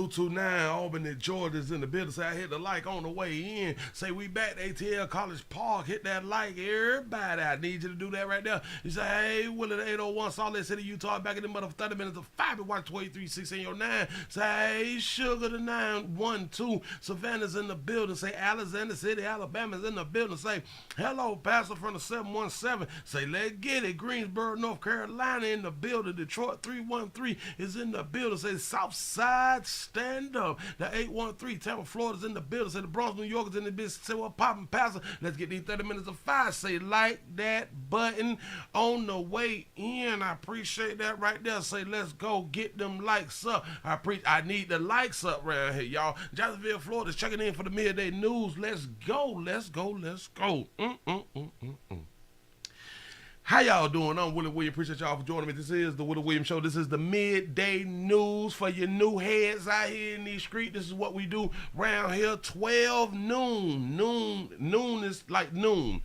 229 Albany, Georgia's in the building. Say I hit the like on the way in. Say we back to ATL College Park. Hit that like, everybody. I need you to do that right there. You say, hey, Willie, the 801 Salt Lake City, Utah. Back in the mother 30 minutes of 5. Watch 23, in your 9. Say, hey, Sugar the 912. Savannah's in the building. Say Alexander City, Alabama's in the building. Say, hello, Pastor from the 717. Say, let's get it. Greensboro, North Carolina in the building. Detroit 313 is in the building. Say Southside, stand up. The 813, Tampa, Florida's in the building. Say the Bronx, New York is in the business. Say what poppin', Pastor. Let's get these 30 minutes of 5. Say like that button on the way in. I appreciate that right there. Say let's go get them likes up. I need the likes up around here, y'all. Jacksonville, Florida's checking in for the midday news. Let's go, let's go, let's go. How y'all doing? I'm Willie Williams. Appreciate y'all for joining me. This is the Willie Williams Show. This is the midday news for your new heads out here in these streets. This is what we do around here. 12 noon. Noon is like noon.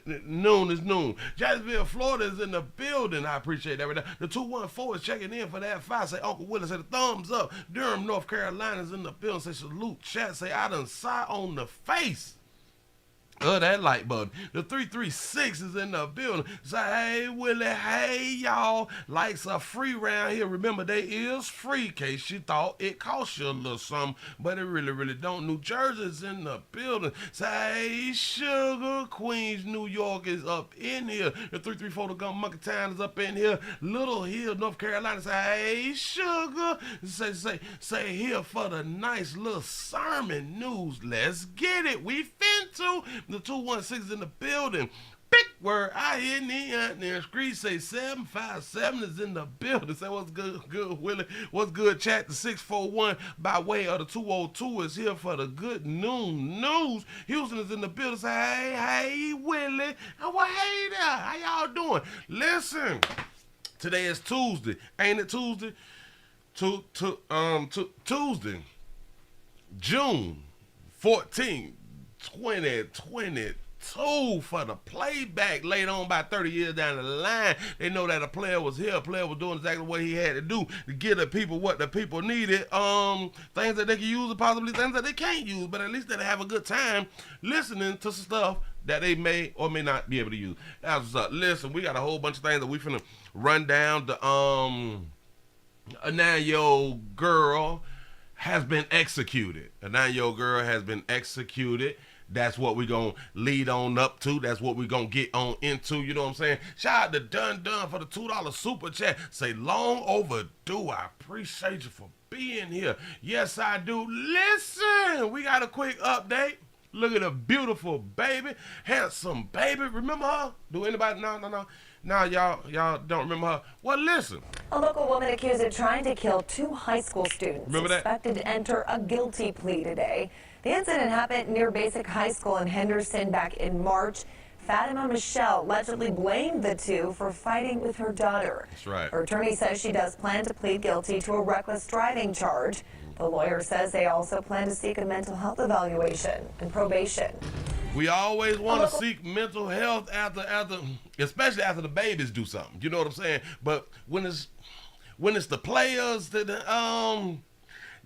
Noon is noon. Jacksonville, Florida is in the building. I appreciate that right there. The 214 is checking in for that 5. Say Uncle Willie. Say the thumbs up. Durham, North Carolina is in the building. Say salute. Chat. Say I done saw on the face that like button. The 336 is in the building. Say, hey, Willie, hey, y'all. Likes are free around here. Remember, they is free, in case you thought it cost you a little something, but it really don't. New Jersey's in the building. Say, hey, Sugar, Queens, New York is up in here. The 334 to Gun Monkey Town is up in here. Little Hill, North Carolina. Say, hey, Sugar. Say here for the nice little sermon news. Let's get it. We finna. The 216 is in the building. Big word. I hear Neon there. Street say 757 is in the building. Say what's good, Willie. What's good, chat? The 641 by way of the 202 is here for the good noon news. Houston is in the building. Say, hey, Willie. Well, hey there. How y'all doing? Listen, today is Tuesday. Ain't it Tuesday? Tuesday, June 14th. 2022 for the playback later on about 30 years down the line. They know that a player was here. A player was doing exactly what he had to do to get the people what the people needed. Things that they can use and possibly things that they can't use, but at least they have a good time listening to some stuff that they may or may not be able to use. That's what's up. Listen, we got a whole bunch of things that we finna run down. The a 9-year-old girl has been executed. A 9-year-old girl has been executed. That's what we're going to lead on up to. That's what we're going to get on into. You know what I'm saying? Shout out to Dun for the $2 super chat. Say, long overdue. I appreciate you for being here. Yes, I do. Listen, we got a quick update. Look at a beautiful baby. Handsome baby. Remember her? Do anybody? No. Now y'all don't remember her. Well, listen. A local woman accused of trying to kill 2 high school students. Remember that? Expected to enter a guilty plea today. The incident happened near Basic High School in Henderson back in March. Fatima Michelle allegedly blamed the 2 for fighting with her daughter. That's right. Her attorney says she does plan to plead guilty to a reckless driving charge. The lawyer says they also plan to seek a mental health evaluation and probation. We always want to seek mental health after, especially after the babies do something. You know what I'm saying? But when it's the players that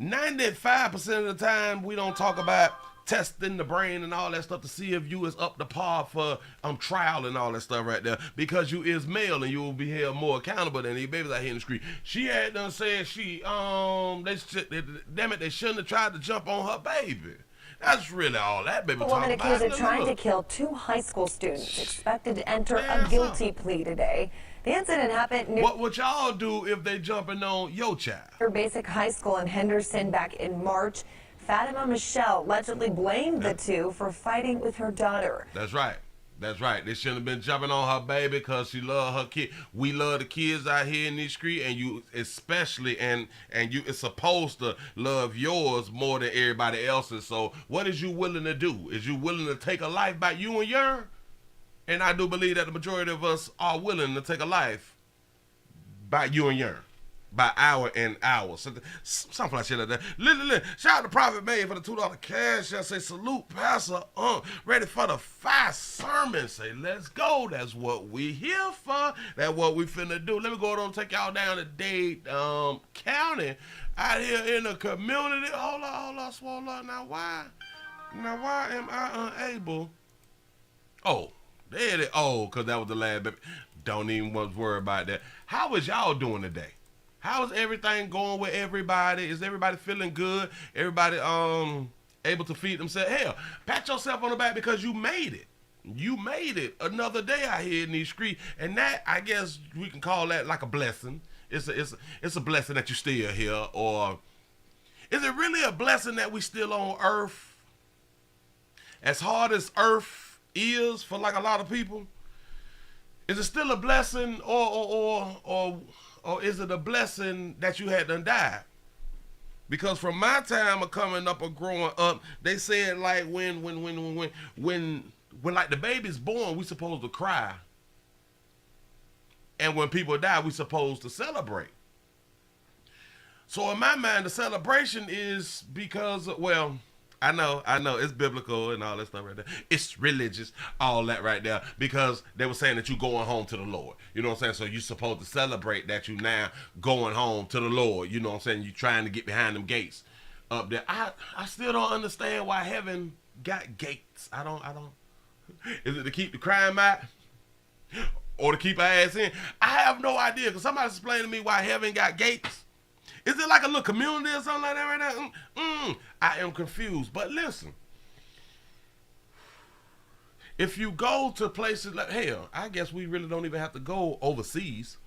95% of the time we don't talk about testing the brain and all that stuff to see if you is up to par for trial and all that stuff right there, because you is male and you will be held more accountable than these babies out here in the street. She had done said they shouldn't have tried to jump on her baby. That's really all that baby talking about. A woman accused of trying to kill 2 high school students expected to enter a guilty plea today. The incident happened near what y'all do if they jumping on your child? Basic High School in Henderson back in March. Fatima Michelle allegedly blamed the 2 for fighting with her daughter. That's right. They shouldn't have been jumping on her baby because she love her kid. We love the kids out here in the street, and you especially, and you is supposed to love yours more than everybody else's. So what is you willing to do? Is you willing to take a life by you and yours? And I do believe that the majority of us are willing to take a life by you and yours. by hour and hour. Something like shit like that. Literally, shout out to Prophet May for the $2 cash. I say salute Pastor ready for the 5 sermons. Say let's go. That's what we here for. That's what we finna do. Let me go on and take y'all down to Dade County out here in the community. Hold on, swole up. Now why am I unable? Oh, there it is. Oh, because that was the last baby. Don't even worry about that. How is y'all doing today? How is everything going with everybody? Is everybody feeling good? Everybody able to feed themselves? Hell, pat yourself on the back because you made it. You made it another day out here in these streets. And that, I guess we can call that like a blessing. It's a blessing that you still here. Or is it really a blessing that we still on earth? As hard as earth is for like a lot of people, is it still a blessing or is it a blessing that you had done died? Because from my time of coming up or growing up, they said like when like the baby's born, we supposed to cry. And when people die, we supposed to celebrate. So in my mind, the celebration is because, well, I know, it's biblical and all that stuff right there. It's religious, all that right there, because they were saying that you going home to the Lord. You know what I'm saying? So you supposed to celebrate that you now going home to the Lord. You know what I'm saying? You trying to get behind them gates up there. I still don't understand why heaven got gates. I don't. Is it to keep the crime out? Or to keep our ass in? I have no idea, because somebody explained to me why heaven got gates. Is it like a little community or something like that right now? I am confused. But listen, if you go to places like, hell, I guess we really don't even have to go overseas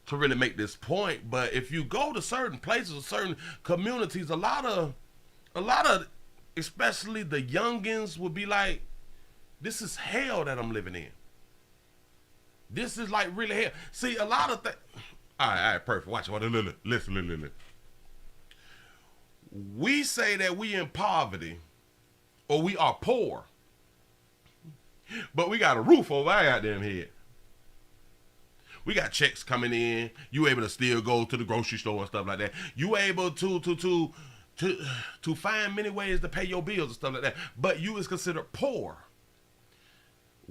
to really make this point. But if you go to certain places or certain communities, a lot of, especially the youngins would be like, this is hell that I'm living in. This is like really hell. See, a lot of things. All right, perfect. Watch it. Listen. We say that we in poverty or we are poor, but we got a roof over our goddamn head. We got checks coming in. You able to still go to the grocery store and stuff like that. You able to find many ways to pay your bills and stuff like that. But you is considered poor.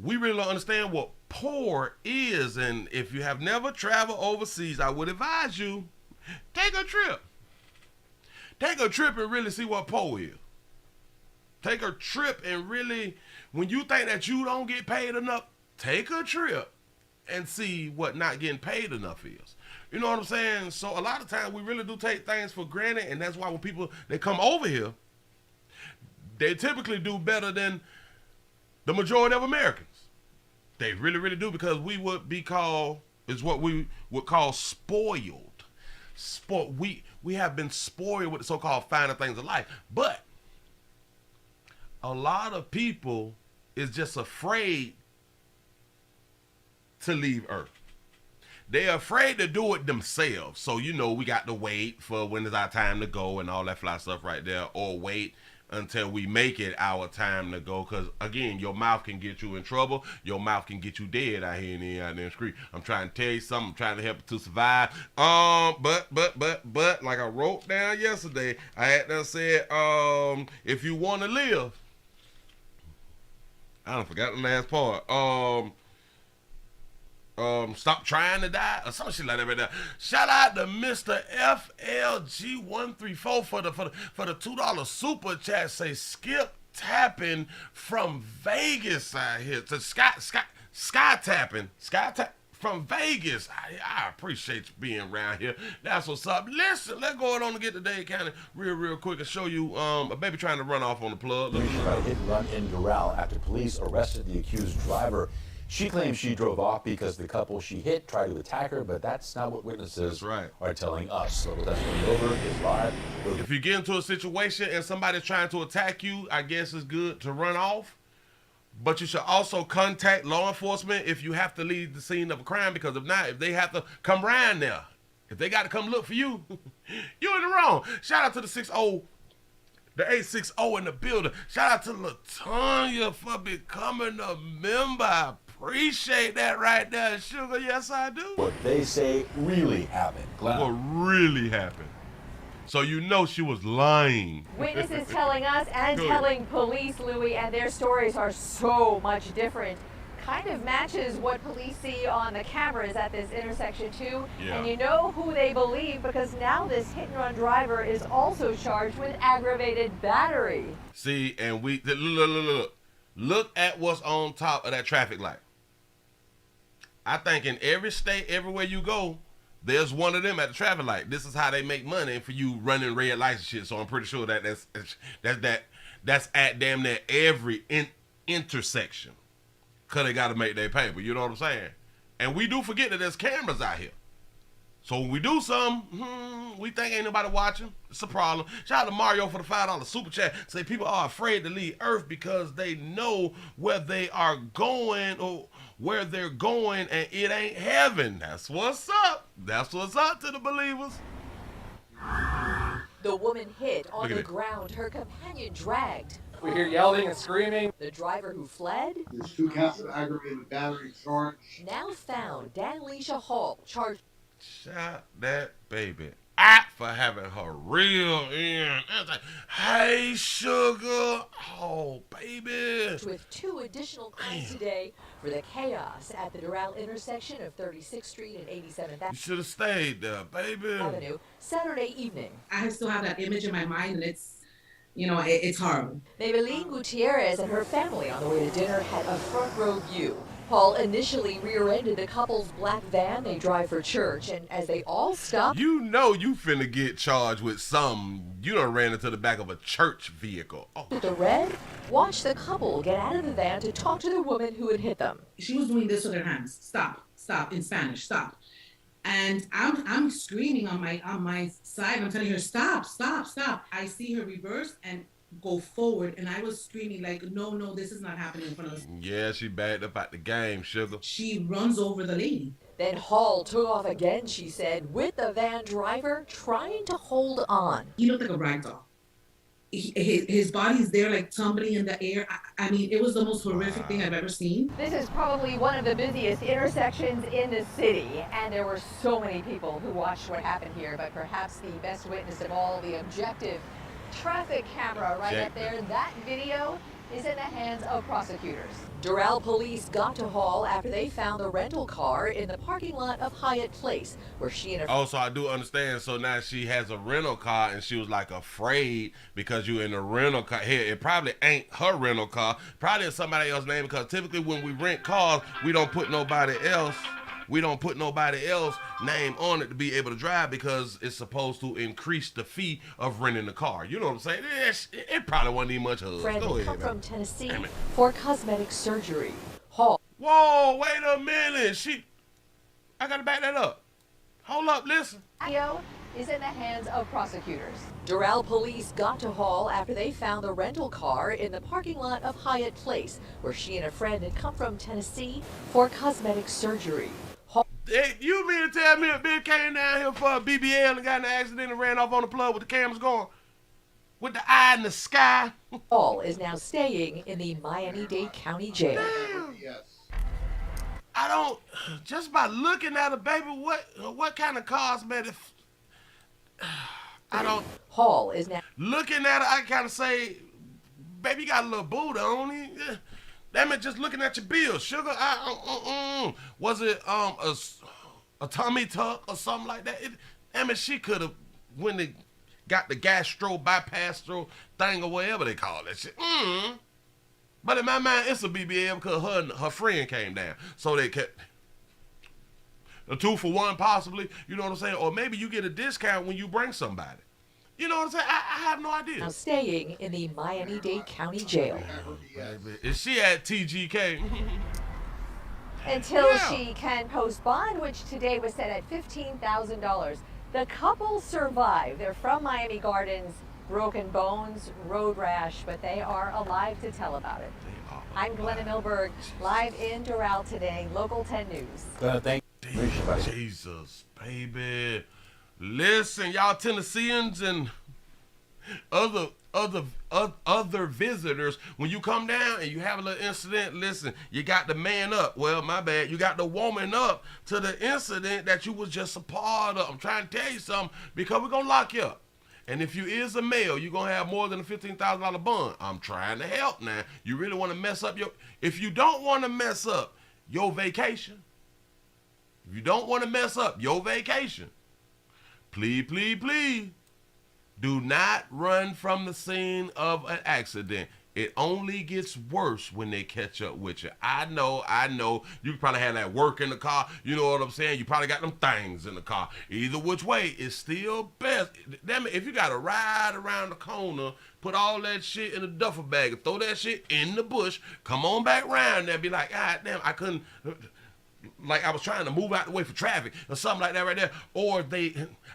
We really don't understand what poor is, and if you have never traveled overseas, I would advise you, take a trip. Take a trip and really see what poor is. Take a trip and really, when you think that you don't get paid enough, take a trip and see what not getting paid enough is. You know what I'm saying? So a lot of times we really do take things for granted, and that's why when people, they come over here, they typically do better than the majority of Americans. They really, really do, because we would be called, is what we would call spoiled. We have been spoiled with the so-called finer things of life. But a lot of people is just afraid to leave Earth. They're afraid to do it themselves. So, you know, we got to wait for when it's our time to go and all that fly stuff right there, or wait until we make it our time to go. Because again, your mouth can get you in trouble. Your mouth can get you dead out here in the street. I'm trying to tell you something. I'm trying to help you to survive. But like I wrote down yesterday, I had to say, if you want to live, I don't forgot the last part. Stop trying to die or some shit like that right there. Shout out to Mr. FLG134 for the $2 super chat. Say skip tapping from Vegas out here to sky tapping from Vegas. I appreciate you being around here. That's what's up. Listen, let's go on and get to Dade County real quick and show you a baby trying to run off on the plug. Hit and run in Doral after police arrested the accused driver. She claims she drove off because the couple she hit tried to attack her, but that's not what witnesses are telling us. So that's over is live. If you get into a situation and somebody's trying to attack you, I guess it's good to run off. But you should also contact law enforcement if you have to leave the scene of a crime, because if not, if they have to come around there, if they got to come look for you, you're in the wrong. Shout out to the 860 in the building. Shout out to LaTanya for becoming a member. I Appreciate that right there, Sugar. Yes, I do. What they say really happened. What really happened? So you know she was lying. Witnesses telling us and telling police, Louis, and their stories are so much different. Kind of matches what police see on the cameras at this intersection too. Yeah. And you know who they believe, because now this hit and run driver is also charged with aggravated battery. See, and look at what's on top of that traffic light. I think in every state, everywhere you go, there's one of them at the traffic light. This is how they make money for you running red lights and shit. So I'm pretty sure that's at damn near every intersection. Cause they gotta make their paper. You know what I'm saying? And we do forget that there's cameras out here. So when we do something, we think ain't nobody watching. It's a problem. Shout out to Mario for the $5 super chat. Say people are afraid to leave Earth because they know where they are going or where they're going, and it ain't heaven. That's what's up. That's what's up to the believers. The woman hit on the ground, her companion dragged. We hear yelling and screaming. The driver who fled? There's 2 counts of aggravated battery charge. Now found. Danleisha Hall charged. Shot that baby out for having her real in. Like, hey, Sugar. Oh, baby. With 2 additional crimes today for the chaos at the Doral intersection of 36th Street and 87th You should have stayed there, baby. Avenue Saturday evening. I still have that image in my mind, and it's, you know, it's horrible. Maybelline Gutierrez and her family on the way to dinner had a front row view. Paul initially rear-ended the couple's black van they drive for church, and as they all stopped... You know you finna get charged with something. You done ran into the back of a church vehicle. Oh. With the red, watch the couple get out of the van to talk to the woman who had hit them. She was doing this with her hands. Stop, stop, in Spanish, stop. And I'm screaming on my side. I'm telling her, stop, stop, stop. I see her reverse and go forward, and I was screaming like, no, this is not happening in front of us. Yeah, she backed up out the game, Sugar. She runs over the lady. Then Hall took off again, she said, with the van driver trying to hold on. He looked like a rag doll. His body's there like tumbling in the air. I mean, it was the most horrific thing I've ever seen. This is probably one of the busiest intersections in the city, and there were so many people who watched what happened here, but perhaps the best witness of all, the objective traffic camera right up there. That video is in the hands of prosecutors. Doral police got to Hall after they found the rental car in the parking lot of Hyatt Place, where she and her... Oh, so I do understand. So now she has a rental car, and she was like afraid because you in a rental car. Here, it probably ain't her rental car. Probably it's somebody else's name, because typically when we rent cars, we don't put nobody else name on it to be able to drive, because it's supposed to increase the fee of renting the car. You know what I'm saying? It probably wasn't even much of friend Go ahead, come man. from Tennessee for cosmetic surgery. Hall. Whoa, wait a minute. I gotta back that up. Hold up, listen. Video is in the hands of prosecutors. Doral police got to Hall after they found the rental car in the parking lot of Hyatt Place, where she and a friend had come from Tennessee for cosmetic surgery. Hey, you mean to tell me a bitch came down here for a BBL and got in an accident and ran off on the plug with the cameras going? With the eye in the sky? Hall is now staying in the Miami-Dade County Jail. Damn. Yes. I don't, just by looking at her, baby, what kind of cosmetic? I don't. Hall is now Looking at her, I kind of say, baby, you got a little booty on you. Yeah. Damn it, just looking at your bill, Sugar. Was it a tummy tuck or something like that? Damn it, she could have, when they got the gastro bypass thing or whatever they call that shit. But in my mind, it's a BBL because her friend came down. So they kept a 2-for-1 possibly, you know what I'm saying? Or maybe you get a discount when you bring somebody. You know what I'm saying? I have no idea. now staying in the Miami-Dade County Jail. Baby, is she at TGK? Until she can post bond, which today was set at $15,000. The couple survived. They're from Miami Gardens, broken bones, road rash, but they are alive to tell about it. I'm Glenna Milberg, live in Doral today, Local 10 News. Thank you. Jesus, baby. Listen, y'all Tennesseans and other other visitors. When you come down and you have a little incident, listen, you got the man up. Well, my bad. You got the woman up to the incident that you was just a part of. I'm trying to tell you something because we're going to lock you up. And if you is a male, you're going to have more than a $15,000 bond. I'm trying to help now. You really want to mess up if you don't want to mess up your vacation, if you don't want to mess up your vacation, please, please, please, do not run from the scene of an accident. It only gets worse when they catch up with you. I know. You probably had that work in the car. You know what I'm saying? You probably got them things in the car. Either which way, it's still best. Damn it, if you got to ride around the corner, put all that shit in a duffel bag and throw that shit in the bush, come on back around there and be like, God damn, I couldn't... Like I was trying to move out the way for traffic or something like that right there. Or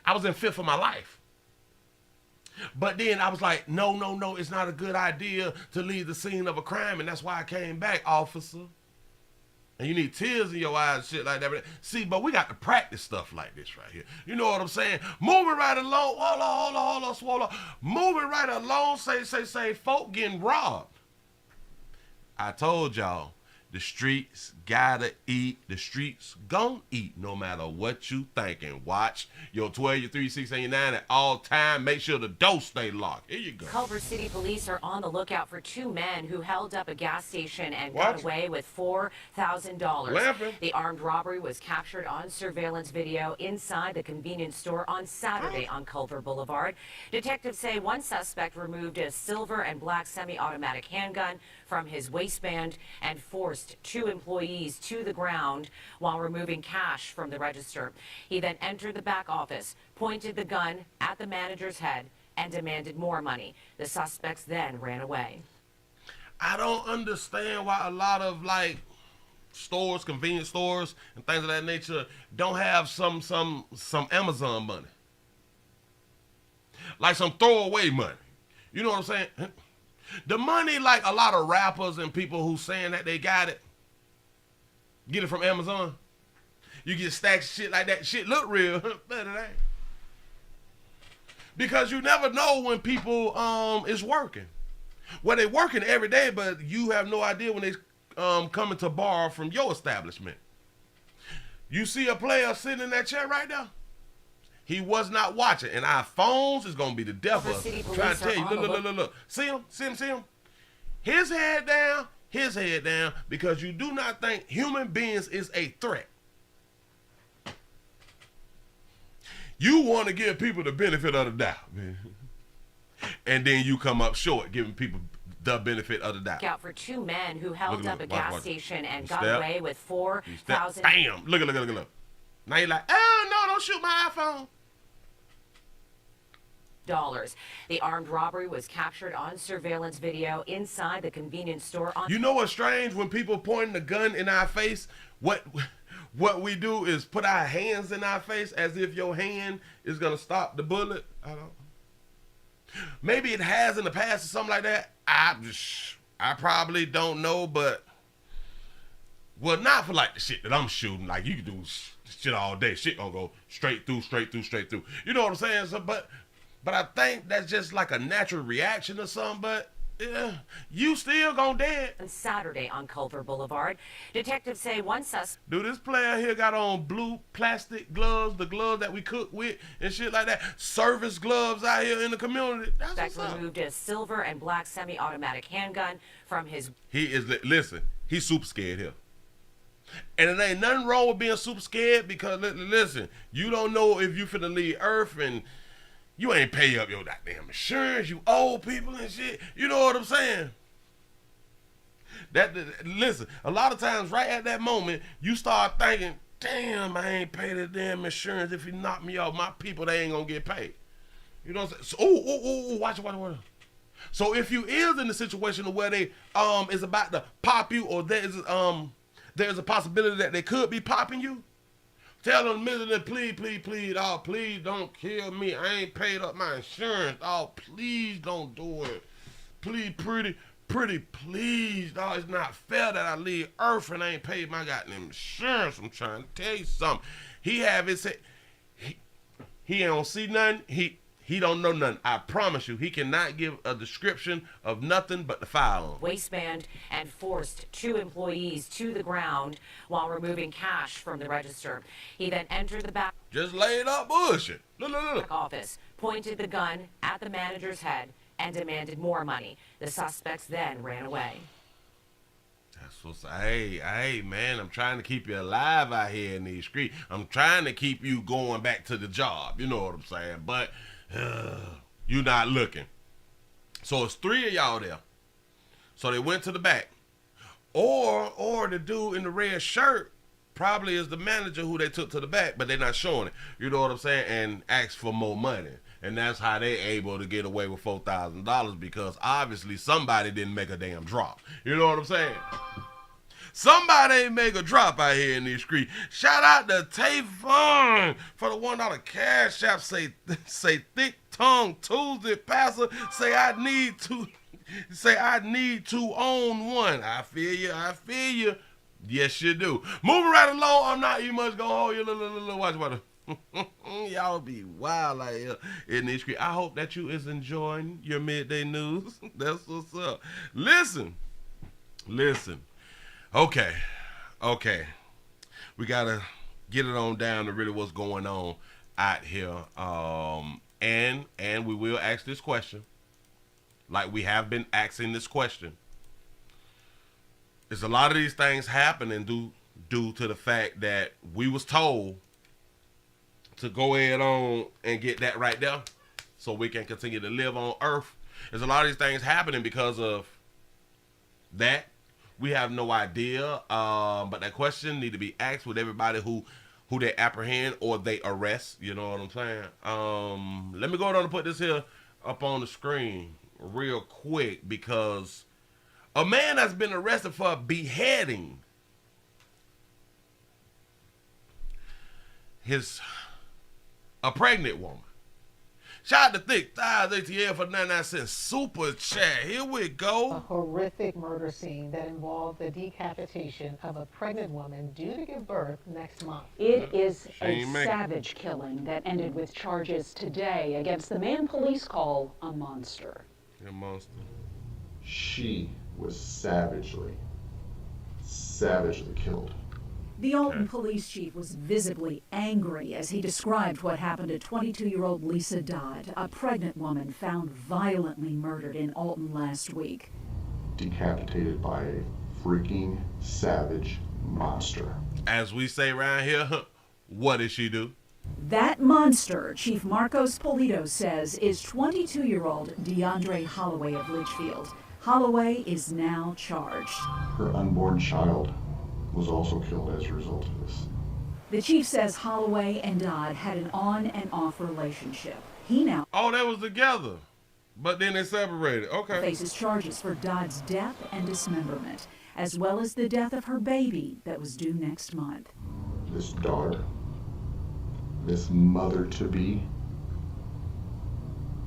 I was in fear for my life. But then I was like, no, it's not a good idea to leave the scene of a crime. And that's why I came back, officer. And you need tears in your eyes and shit like that. See, but we got to practice stuff like this right here. You know what I'm saying? Moving right along. Hold on, swallow. Moving right along, say, folk getting robbed. I told y'all. The streets gotta eat. The streets gon' eat no matter what you thinking. Watch your 12, your 3, 6, and your 9 at all time. Make sure the door stay locked. Here you go. Culver City police are on the lookout for 2 men who held up a gas station and got away with $4,000. The armed robbery was captured on surveillance video inside the convenience store on Saturday on Culver Boulevard. Detectives say one suspect removed a silver and black semi-automatic handgun from his waistband and forced 2 employees to the ground while removing cash from the register. He then entered the back office, pointed the gun at the manager's head, and demanded more money. The suspects then ran away. I don't understand why a lot of stores, convenience stores, and things of that nature don't have some Amazon money, like some throwaway money. You know what I'm saying? The money, like a lot of rappers and people who saying that they got it, get it from Amazon. You get stacks of shit like that. Shit look real, but it ain't. Because you never know when people is working. Well, they working every day, but you have no idea when they coming to borrow from your establishment. You see a player sitting in that chair right there? He was not watching, and our phones is gonna be the death of us. Trying to tell you, look. See him? His head down, because you do not think human beings is a threat. You want to give people the benefit of the doubt, man. And then you come up short giving people the benefit of the doubt. Out for 2 men who held up a gas station and got away with $4,000. Bam! Look. Now you're like, oh no, don't shoot my iPhone. The armed robbery was captured on surveillance video inside the convenience store. You know what's strange? When people pointing a gun in our face, what we do is put our hands in our face as if your hand is gonna stop the bullet. Maybe it has in the past or something like that. I probably don't know, but well, not for like the shit that I'm shooting. Like you can do shit all day. Shit gonna go straight through. You know what I'm saying? So, but I think that's just like a natural reaction or something, but yeah, you still gonna dead. On Saturday on Culver Boulevard, detectives say one suspect. Dude, this player here got on blue plastic gloves, the gloves that we cook with and shit like that. Service gloves out here in the community. That's what's up. Removed a silver and black semi-automatic handgun from his... Listen, he's super scared here. And it ain't nothing wrong with being super scared because, listen, you don't know if you finna leave Earth and you ain't pay up your goddamn insurance, you owe people and shit. You know what I'm saying? Listen, a lot of times right at that moment, you start thinking, damn, I ain't paid the damn insurance. If he knock me off, my people, they ain't gonna get paid. You know what I'm saying? So, watch. So if you is in the situation where they is about to pop you or there's a possibility that they could be popping you, tell them, please, oh, please don't kill me. I ain't paid up my insurance. Oh, please don't do it. Please, pretty, please. Oh, it's not fair that I leave Earth and I ain't paid my goddamn insurance. I'm trying to tell you something. He have his, he don't see nothing. He don't know nothing. I promise you, he cannot give a description of nothing but the firearm. Waistband and forced 2 employees to the ground while removing cash from the register. He then entered the back. Just laid up bullshit. Look. Office, pointed the gun at the manager's head, and demanded more money. The suspects then ran away. That's what's, hey, man, I'm trying to keep you alive out here in these streets. I'm trying to keep you going back to the job. You know what I'm saying? But you not looking. So it's 3 of y'all there. So they went to the back. Or the dude in the red shirt probably is the manager who they took to the back, but they're not showing it. You know what I'm saying? And asked for more money. And that's how they able to get away with $4,000, because obviously somebody didn't make a damn drop. You know what I'm saying? Somebody ain't make a drop out here in these streets. Shout out to Tayvon for the $1 cash app. Say thick tongue Tuesday passer. Say I need to own one. I feel you. Yes, you do. Moving right along. I'm not even much gonna hold you. Watch. Y'all be wild out here in this street. I hope that you is enjoying your midday news. That's what's up. Listen. Okay. We gotta get it on down to really what's going on out here. And we will ask this question, like we have been asking this question. There's a lot of these things happening due to the fact that we was told to go ahead on and get that right there so we can continue to live on earth. There's a lot of these things happening because of that. We have no idea, but that question need to be asked with everybody who they apprehend or they arrest. You know what I'm saying? Let me go ahead and put this here up on the screen real quick, because a man has been arrested for beheading a pregnant woman. Shout out to Thick Thighs ATL for 99 cents super chat. Here we go. A horrific murder scene that involved the decapitation of a pregnant woman due to give birth next month. It is a savage killing that ended with charges today against the man police call a monster. A monster. She was savagely killed. The Alton police chief was visibly angry as he described what happened to 22-year-old Lisa Dodd, a pregnant woman found violently murdered in Alton last week. Decapitated by a freaking savage monster. As we say around here, what did she do? That monster, Chief Marcos Polito says, is 22-year-old DeAndre Holloway of Litchfield. Holloway is now charged. Her unborn child was also killed as a result of this. The chief says Holloway and Dodd had an on and off relationship. He now they was together, but then they separated. Okay. Faces charges for Dodd's death and dismemberment, as well as the death of her baby that was due next month. This daughter, this mother-to-be,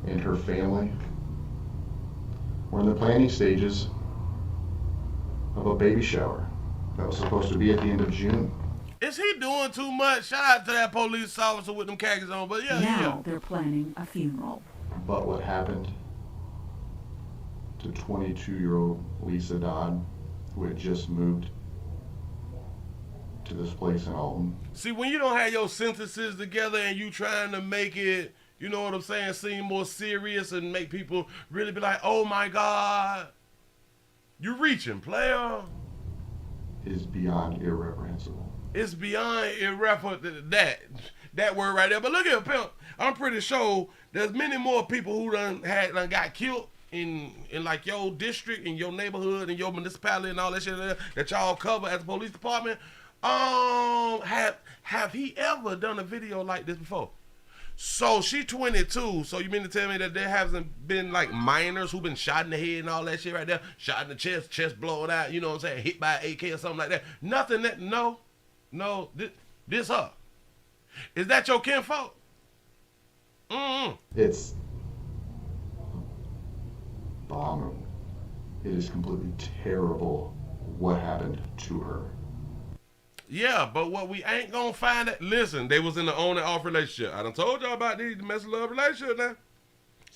and her family were in the planning stages of a baby shower that was supposed to be at the end of June. Is he doing too much? Shout out to that police officer with them khakis on, but now they're planning a funeral. But what happened to 22-year-old Lisa Dodd, who had just moved to this place in Alton? See, when you don't have your sentences together and you trying to make it, you know what I'm saying, seem more serious and make people really be like, oh my God, you reaching, player. Is beyond irreprehensible. It's beyond irreprehensible, that word right there. But look at pimp. I'm pretty sure there's many more people who done got killed in like your district, in your neighborhood, in your municipality, and all that shit that y'all cover as a police department. Have he ever done a video like this before? So she 22. So you mean to tell me that there hasn't been like minors who've been shot in the head and all that shit right there? Shot in the chest blown out, you know what I'm saying? Hit by an AK or something like that. Nothing that, no, this her. Is that your kinfolk? It's abominable. It is completely terrible what happened to her. Yeah, but what we ain't gonna find it. Listen, they was in the on and off relationship. I done told y'all about these domestic love relationships now.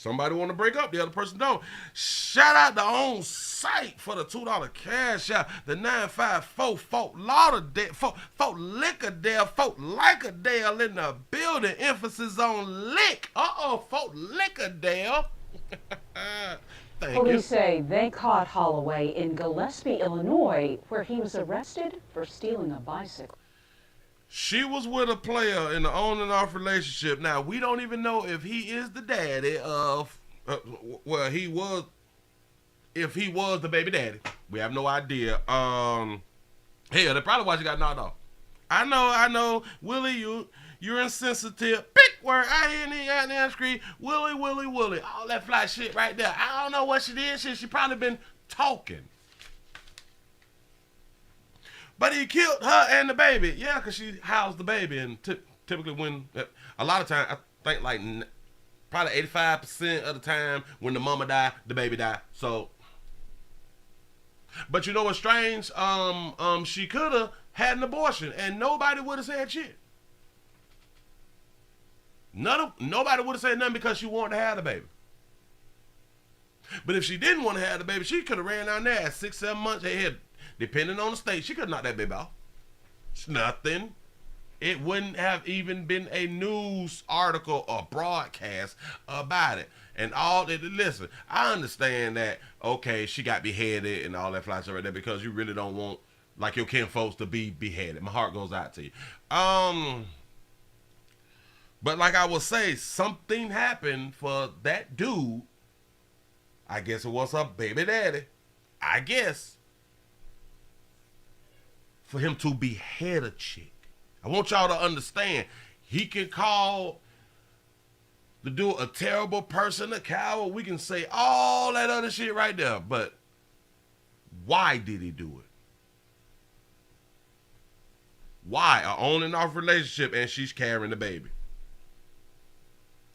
Somebody want to break up, the other person don't. Shout out to On Site for the $2 cash out. The 954 Fort Lauderdale, Fort Lickerdale, Fort Lickerdale in the building. Emphasis on lick. Fort Lickerdale. Police say they caught Holloway in Gillespie, Illinois, where he was arrested for stealing a bicycle. She was with a player in the on and off relationship. Now, we don't even know if he is the daddy of, if he was the baby daddy. We have no idea. Hell, that's probably why she got knocked off. I know. Willie, you're insensitive. Big word. I hear the goddamn scream. Willie. All that fly shit right there. I don't know what she did. She probably been talking. But he killed her and the baby. Yeah, because she housed the baby. And typically when, a lot of times, I think like probably 85% of the time when the mama die, the baby die. So, but you know what's strange? She could have had an abortion and nobody would have said shit. Nobody would have said nothing because she wanted to have the baby. But if she didn't want to have the baby, she could have ran down there at 6-7 months ahead. Depending on the state, she could knock that baby off. It's nothing. It wouldn't have even been a news article or broadcast about it. And all that, listen, I understand that, okay, she got beheaded and all that fly stuff right there because you really don't want, like, your kin folks to be beheaded. My heart goes out to you. But like I would say, something happened for that dude. I guess it was her baby daddy. I guess. For him to behead a chick. I want y'all to understand, he can call the dude a terrible person, a coward. We can say all that other shit right there. But why did he do it? Why? An on and off relationship and she's carrying the baby.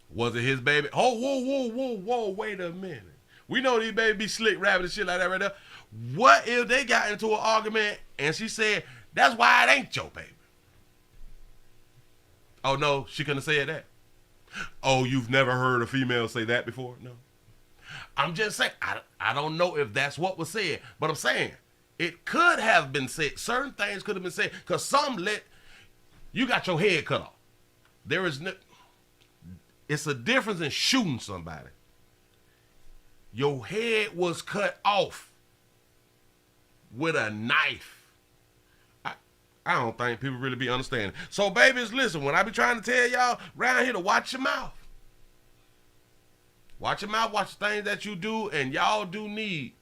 Was it his baby? Oh, whoa, wait a minute. We know these babies be slick rabbit and shit like that right there. What if they got into an argument and she said, that's why it ain't your baby? Oh, no, she couldn't have said that. Oh, you've never heard a female say that before? No. I'm just saying, I don't know if that's what was said, but I'm saying it could have been said. Certain things could have been said because you got your head cut off. There is no, it's a difference in shooting somebody. Your head was cut off with a knife. I don't think people really be understanding. So, babies, listen, when I be trying to tell y'all around here to watch your mouth. Watch your mouth, watch the things that you do, and y'all really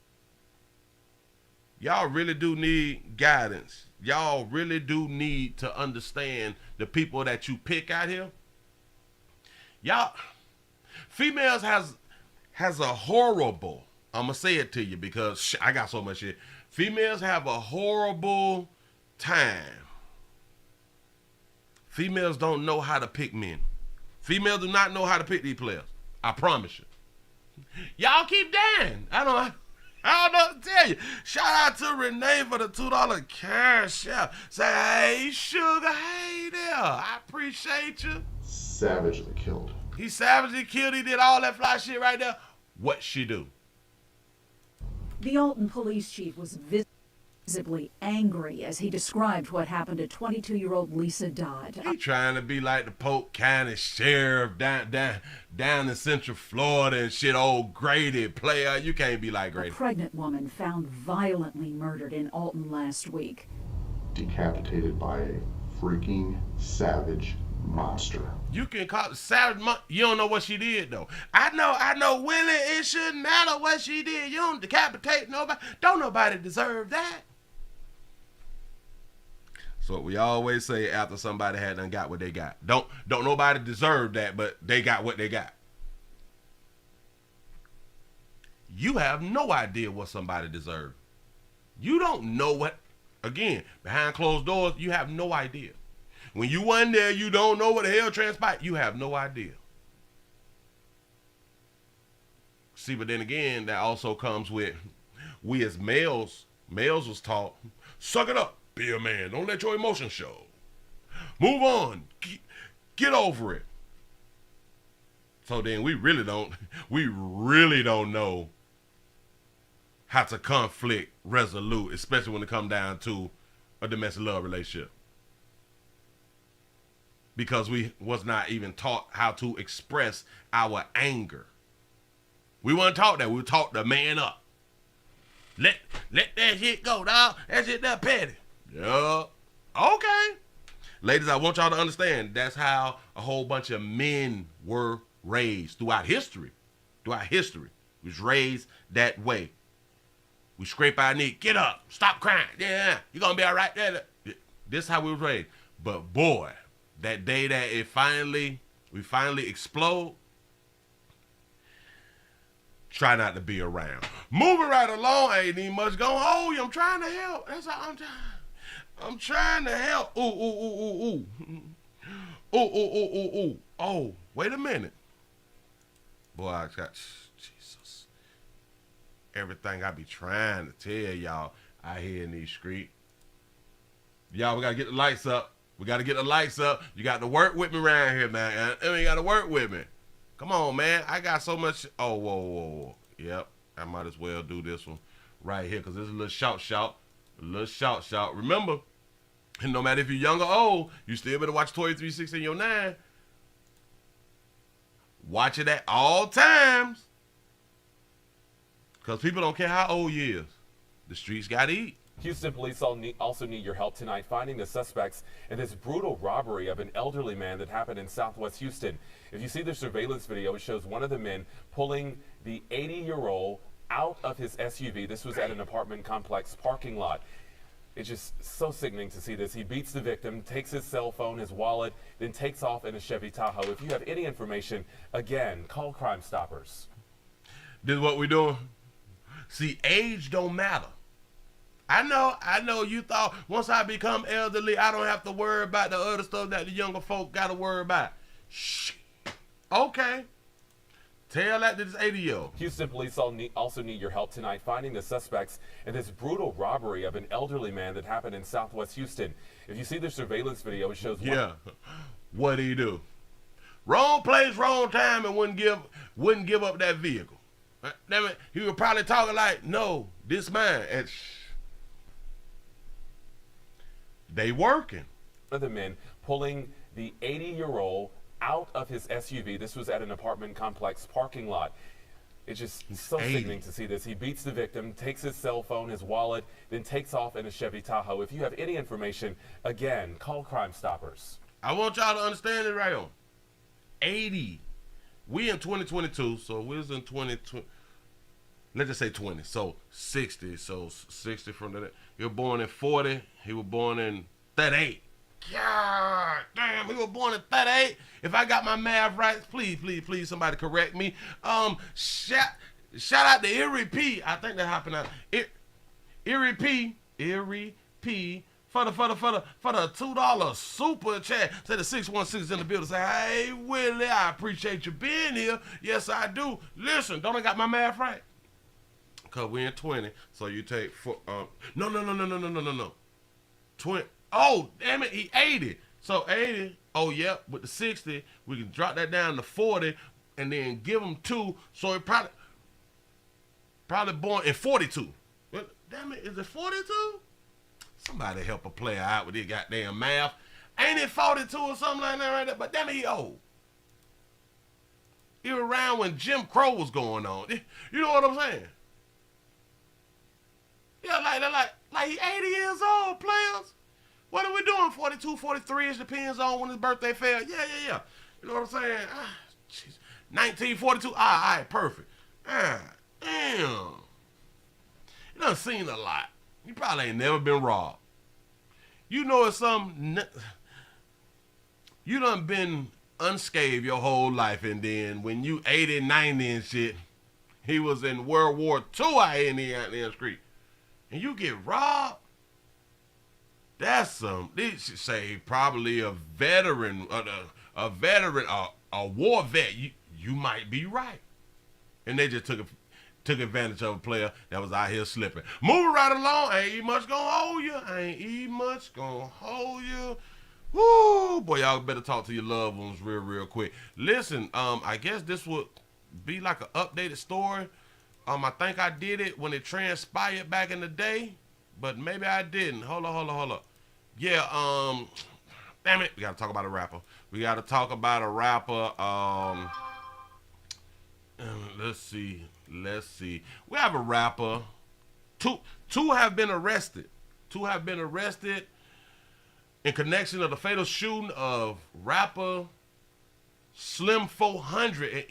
do need guidance. Y'all really do need to understand the people that you pick out here. Y'all, females has a horrible, I'm going to say it to you because I got so much shit. Females have a horrible time. Females don't know how to pick men. Females do not know how to pick these players. I promise you. Y'all keep dying. I don't know what to tell you. Shout out to Renee for the $2 cash out. Say, hey, sugar, hey there. I appreciate you. Savagely killed. He savagely killed. He did all that fly shit right there. What'd she do? The Alton police chief was visibly angry as he described what happened to 22-year-old Lisa Dodd. He trying to be like the Polk County sheriff down in Central Florida and shit. Old Grady player. You can't be like Grady. A pregnant woman found violently murdered in Alton last week. Decapitated by a freaking savage monster. You can call it savage. You don't know what she did though. I know, Willie. It shouldn't matter what she did. You don't decapitate nobody. Don't nobody deserve that. So we always say after somebody had done got what they got. Don't nobody deserve that, but they got what they got. You have no idea what somebody deserved. You don't know what. Again, behind closed doors, you have no idea. When you went there, you don't know what the hell transpired. You have no idea. See, but then again, that also comes with, we as males was taught, suck it up, be a man. Don't let your emotions show. Move on. Get over it. So then we really don't know how to conflict resolute, especially when it comes down to a domestic love relationship. Because we was not even taught how to express our anger. We weren't taught that. We were taught to man up. Let that shit go, dog. That shit that petty. Yeah. Okay. Ladies, I want y'all to understand that's how a whole bunch of men were raised throughout history. We was raised that way. We scrape our knee. Get up. Stop crying. Yeah, you're going to be all right. This is how we was raised. But boy, that day that we finally explode, try not to be around. Moving right along, ain't even much going on. I'm trying to help. That's all I'm trying to help. Ooh. Oh, wait a minute. Boy, I got, Jesus. Everything I be trying to tell y'all out here in these streets. Y'all, we got to get the lights up. You got to work with me around here, man. You got to work with me. Come on, man. I got so much. Oh, whoa. Yep. I might as well do this one right here because this is a little shout. Remember, no matter if you're young or old, you still better watch 2316 your 9. Watch it at all times. Because people don't care how old you is. The streets got to eat. Houston police also need your help tonight finding the suspects in this brutal robbery of an elderly man that happened in southwest Houston. If you see the surveillance video, it shows one of the men pulling the 80-year-old out of his SUV. This was at an apartment complex parking lot. It's just so sickening to see this. He beats the victim, takes his cell phone, his wallet, then takes off in a Chevy Tahoe. If you have any information, again, call Crime Stoppers. This is what we're doing. See, age don't matter. I know you thought once I become elderly, I don't have to worry about the other stuff that the younger folk got to worry about. Shh. Okay. Tell that to this 80-year-old. Houston police also need your help tonight finding the suspects in this brutal robbery of an elderly man that happened in southwest Houston. If you see the surveillance video, it shows what did he do? Wrong place, wrong time, and wouldn't give up that vehicle. He was probably talking like, no, this mine. And they working. One of the men pulling the 80-year-old out of his SUV. This was at an apartment complex parking lot. It's just so sickening to see this. He beats the victim, takes his cell phone, his wallet, then takes off in a Chevy Tahoe. If you have any information, again, call Crime Stoppers. I want y'all to understand it right on. 80. We in 2022, so we was in 2020. Let's just say 20. So 60. So 60 from the. You were born in 40. He was born in 38. God damn, he was born in 38. If I got my math right, please, somebody correct me. Shout out to Erie P. I think that happened out. Erie P. For the $2 super chat. Say the 616 in the building. Say, hey Willie, I appreciate you being here. Yes, I do. Listen, don't I got my math right? Cause we in 20, so you take no. 20. Oh, damn it, he 80. So 80. Oh, yep. With the 60, we can drop that down to 40, and then give him 2. So it probably born in 42. But damn it, is it 42? Somebody help a player out with this goddamn math. Ain't it 42 or something like that right there? But damn it, he old. He was around when Jim Crow was going on. You know what I'm saying? Yeah, like he 80 years old, players. What are we doing? 42, 43, it depends on when his birthday fell. Yeah. You know what I'm saying? 1942. All right, perfect. Damn. You done seen a lot. You probably ain't never been robbed. You know it's something. You done been unscathed your whole life, and then when you 80, 90 and shit, he was in World War II out here in the street. And you get robbed. That's they should say probably a veteran, a war vet. You might be right. And they just took advantage of a player that was out here slipping. Moving right along, ain't much gonna hold you. Whoo, boy, y'all better talk to your loved ones real quick. Listen, I guess this would be like an updated story. I think I did it when it transpired back in the day, but maybe I didn't. Hold on. Yeah, damn it, we gotta talk about a rapper. Let's see. We have a rapper. Two have been arrested. In connection of the fatal shooting of rapper Slim 400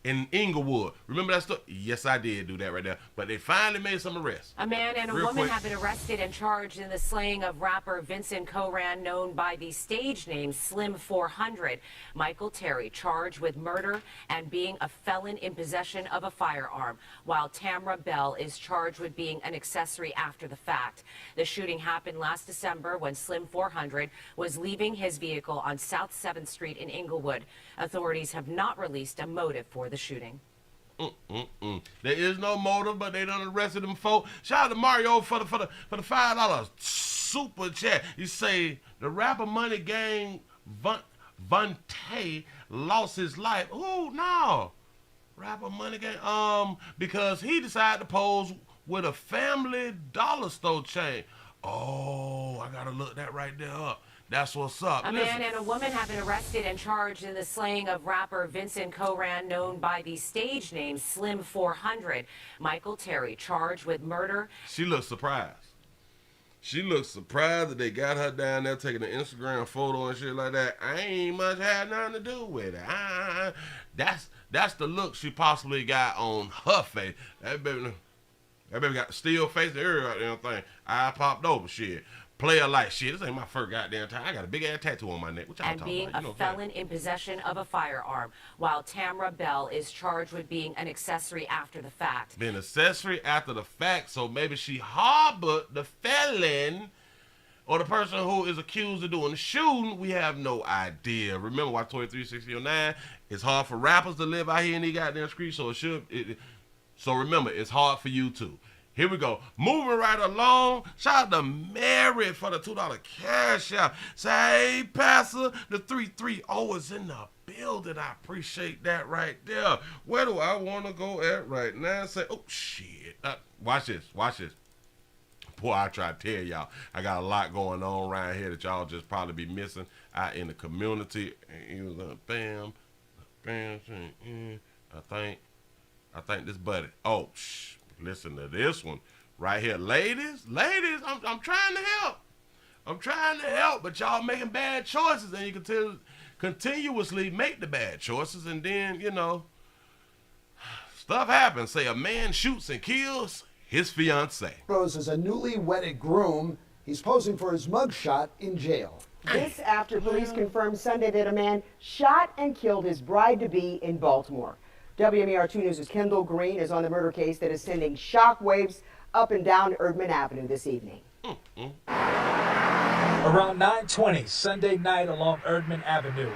in Inglewood. Remember that stuff? Yes, I did do that right there. But they finally made some arrests. A man and a Real woman quick. have been arrested and charged in the slaying of rapper Vincent Coran, known by the stage name Slim 400. Michael Terry charged with murder and being a felon in possession of a firearm, while Tamra Bell is charged with being an accessory after the fact. The shooting happened last December when Slim 400 was leaving his vehicle on South 7th Street in Inglewood. Authorities have not released a motive for the shooting. There is no motive, but they done arrested them folk. Shout out to Mario for the $5 super chat. You say the rapper Money Gang Vontae lost his life. Oh no, rapper Money Gang. Because he decided to pose with a family dollar store chain. Oh, I gotta look that right there up. That's what's up. A man and a woman have been arrested and charged in the slaying of rapper Vincent Coran, known by the stage name Slim 400. Michael Terry charged with murder. She looks surprised. That they got her down there taking an Instagram photo and shit like that. I ain't much had nothing to do with it. That's the look she possibly got on her face. That baby got the still face and everything. Eye popped over, shit. Player like shit. This ain't my first goddamn time. I got a big ass tattoo on my neck. What y'all And talking being about? a felon in possession of a firearm, while Tamra Bell is charged with being an accessory after the fact. Been accessory after the fact, so maybe she harbored the felon or the person who is accused of doing the shooting. We have no idea. Remember, why 236009? It's hard for rappers to live out here in these goddamn streets, so so remember, it's hard for you too. Here we go. Moving right along. Shout out to Mary for the $2 cash out. Say, hey, Pastor, the 330 is in the building. I appreciate that right there. Where do I want to go at right now? Say, oh, shit. Watch this. Boy, I try to tell y'all, I got a lot going on around here that y'all just probably be missing out in the community. And he was like, bam, I think this buddy. Oh, shh. Listen to this one right here. Ladies, I'm trying to help. But y'all making bad choices, and you can continuously make the bad choices, and then, stuff happens. Say a man shoots and kills his fiancée. As a newly wedded groom, he's posing for his mugshot in jail. This after police confirmed Sunday that a man shot and killed his bride-to-be in Baltimore. WMER2 News' Kendall Green is on the murder case that is sending shockwaves up and down Erdman Avenue this evening. Around 9:20 Sunday night along Erdman Avenue,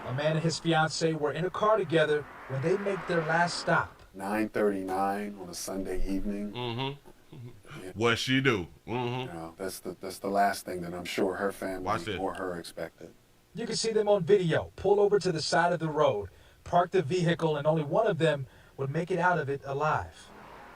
a man and his fiancée were in a car together when they make their last stop. 9:39 on a Sunday evening. Yeah. What she do? That's the last thing that I'm sure her family or her expected. You can see them on video pull over to the side of the road, park the vehicle, and only one of them would make it out of it alive.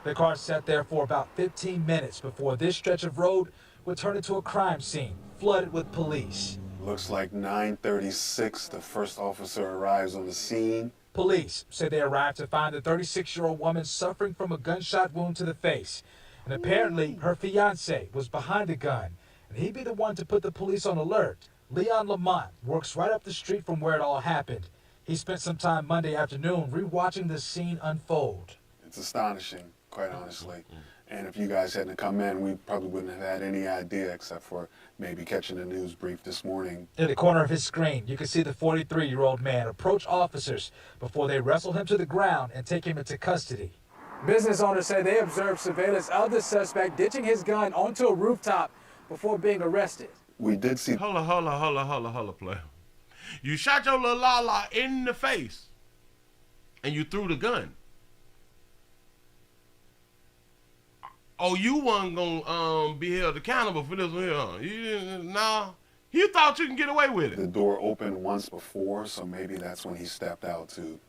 The car sat there for about 15 minutes before this stretch of road would turn into a crime scene, flooded with police. Looks like 9:36, the first officer arrives on the scene. Police say they arrived to find the 36-year-old woman suffering from a gunshot wound to the face. And apparently her fiancé was behind the gun, and he'd be the one to put the police on alert. Leon Lamont works right up the street from where it all happened. He spent some time Monday afternoon rewatching the scene unfold. It's astonishing, quite honestly. And if you guys hadn't come in, we probably wouldn't have had any idea except for maybe catching the news brief this morning. In the corner of his screen, you can see the 43-year-old man approach officers before they wrestle him to the ground and take him into custody. Business owners say they observed surveillance of the suspect ditching his gun onto a rooftop before being arrested. We did see... Hold on, player. You shot your little lala in the face, and you threw the gun. Oh, you wasn't gonna be held accountable for this one here, huh? You thought you can get away with it. The door opened once before, so maybe that's when he stepped out to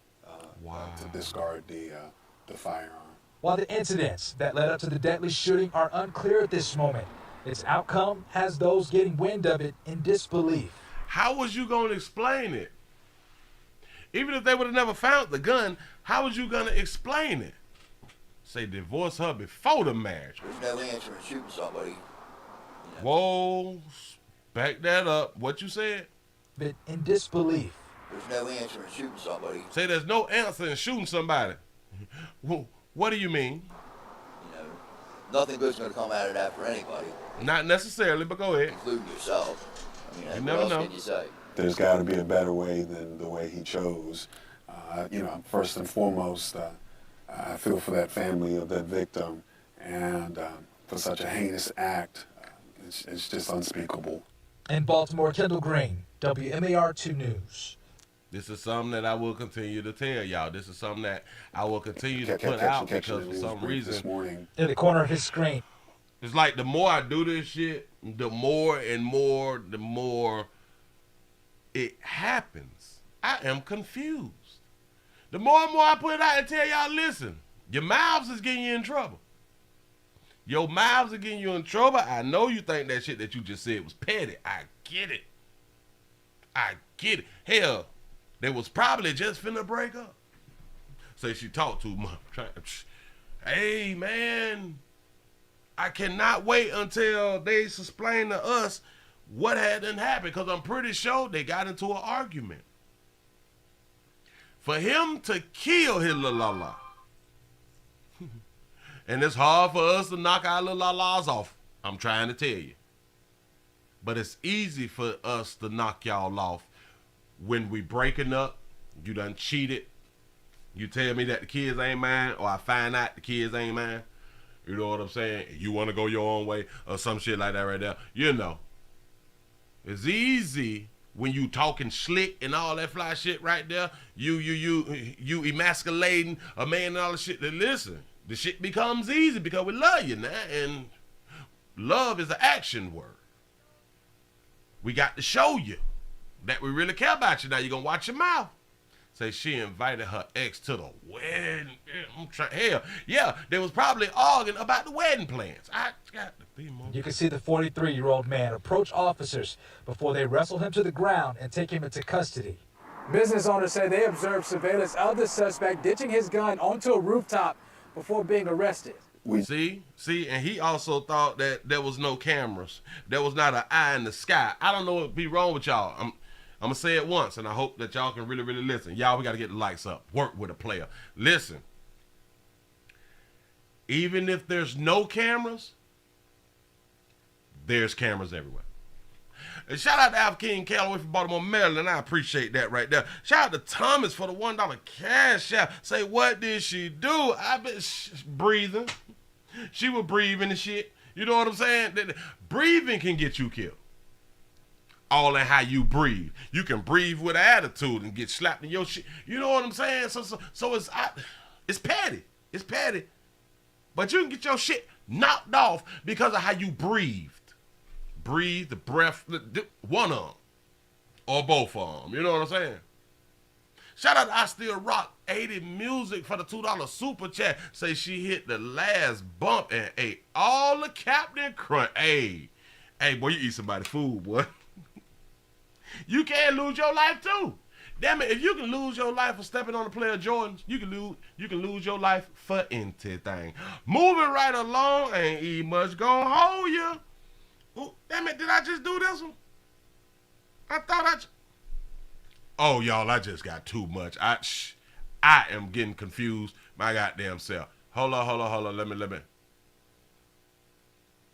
discard the firearm. While the incidents that led up to the deadly shooting are unclear at this moment, its outcome has those getting wind of it in disbelief. How was you going to explain it? Even if they would have never found the gun, how was you going to explain it? Say divorce her before the marriage. There's no answer in shooting somebody. Whoa, back that up. What you said? But in disbelief. There's no answer in shooting somebody. Say there's no answer in shooting somebody. What do you mean? You know, nothing good's going to come out of that for anybody. Not necessarily, but go ahead. Including yourself. I mean, You what never else know. can you say? There's got to be a better way than the way he chose. First and foremost, I feel for that family of that victim, and for such a heinous act, it's just unspeakable. In Baltimore, Kendall Green, WMAR 2 News. This is something that I will continue to tell y'all. This is something that I will continue to put out because for some reason, this morning, in the corner of his screen, it's like the more I do this shit, the more it happens. I am confused. The more and more I put it out and tell y'all, listen, your mouths is getting you in trouble. Your mouths are getting you in trouble. I know you think that shit that you just said was petty. I get it. Hell, they was probably just finna break up. Say she talked too much. Hey, man, I cannot wait until they explain to us what hadn't happened, because I'm pretty sure they got into an argument. For him to kill his little la-la. And it's hard for us to knock our little la-las off, I'm trying to tell you. But it's easy for us to knock y'all off when we breaking up, you done cheated, you tell me that the kids ain't mine, or I find out the kids ain't mine. You know what I'm saying? You want to go your own way, or some shit like that right there. You know. It's easy when you talking slick and all that fly shit right there. You emasculating a man and all the shit. Then listen, the shit becomes easy because we love you now, and love is an action word. We got to show you that we really care about you. Now you're gonna watch your mouth. Say she invited her ex to the wedding. Hell, yeah, they was probably arguing about the wedding plans. I got to be more. You can see the 43-year-old man approach officers before they wrestle him to the ground and take him into custody. Business owners say they observed surveillance of the suspect ditching his gun onto a rooftop before being arrested. See, and he also thought that there was no cameras. There was not an eye in the sky. I don't know what be wrong with y'all. I'm going to say it once, and I hope that y'all can really, really listen. Y'all, we got to get the lights up. Work with a player. Listen. Even if there's no cameras, there's cameras everywhere. And shout out to Al King Calloway from Baltimore, Maryland. I appreciate that right there. Shout out to Thomas for the $1 cash out. Say, what did she do? I bet she's breathing. She was breathing and shit. You know what I'm saying? Breathing can get you killed. All in how you breathe. You can breathe with attitude and get slapped in your shit. You know what I'm saying? So it's petty. It's petty. But you can get your shit knocked off because of how you breathed. Breathe, the breath, one of them. Or both of them. You know what I'm saying? Shout out to I Still Rock 80 Music for the $2 super chat. Say she hit the last bump and ate all the Captain Crunch. Hey, boy, you eat somebody's food, boy. You can lose your life too. Damn it, if you can lose your life for stepping on a player Jordans, you can lose your life for anything. Moving right along, ain't even much gonna hold you. Ooh, damn it, did I just do this one? I thought oh, y'all, I just got too much. I am getting confused. My goddamn self. Hold on. Let me.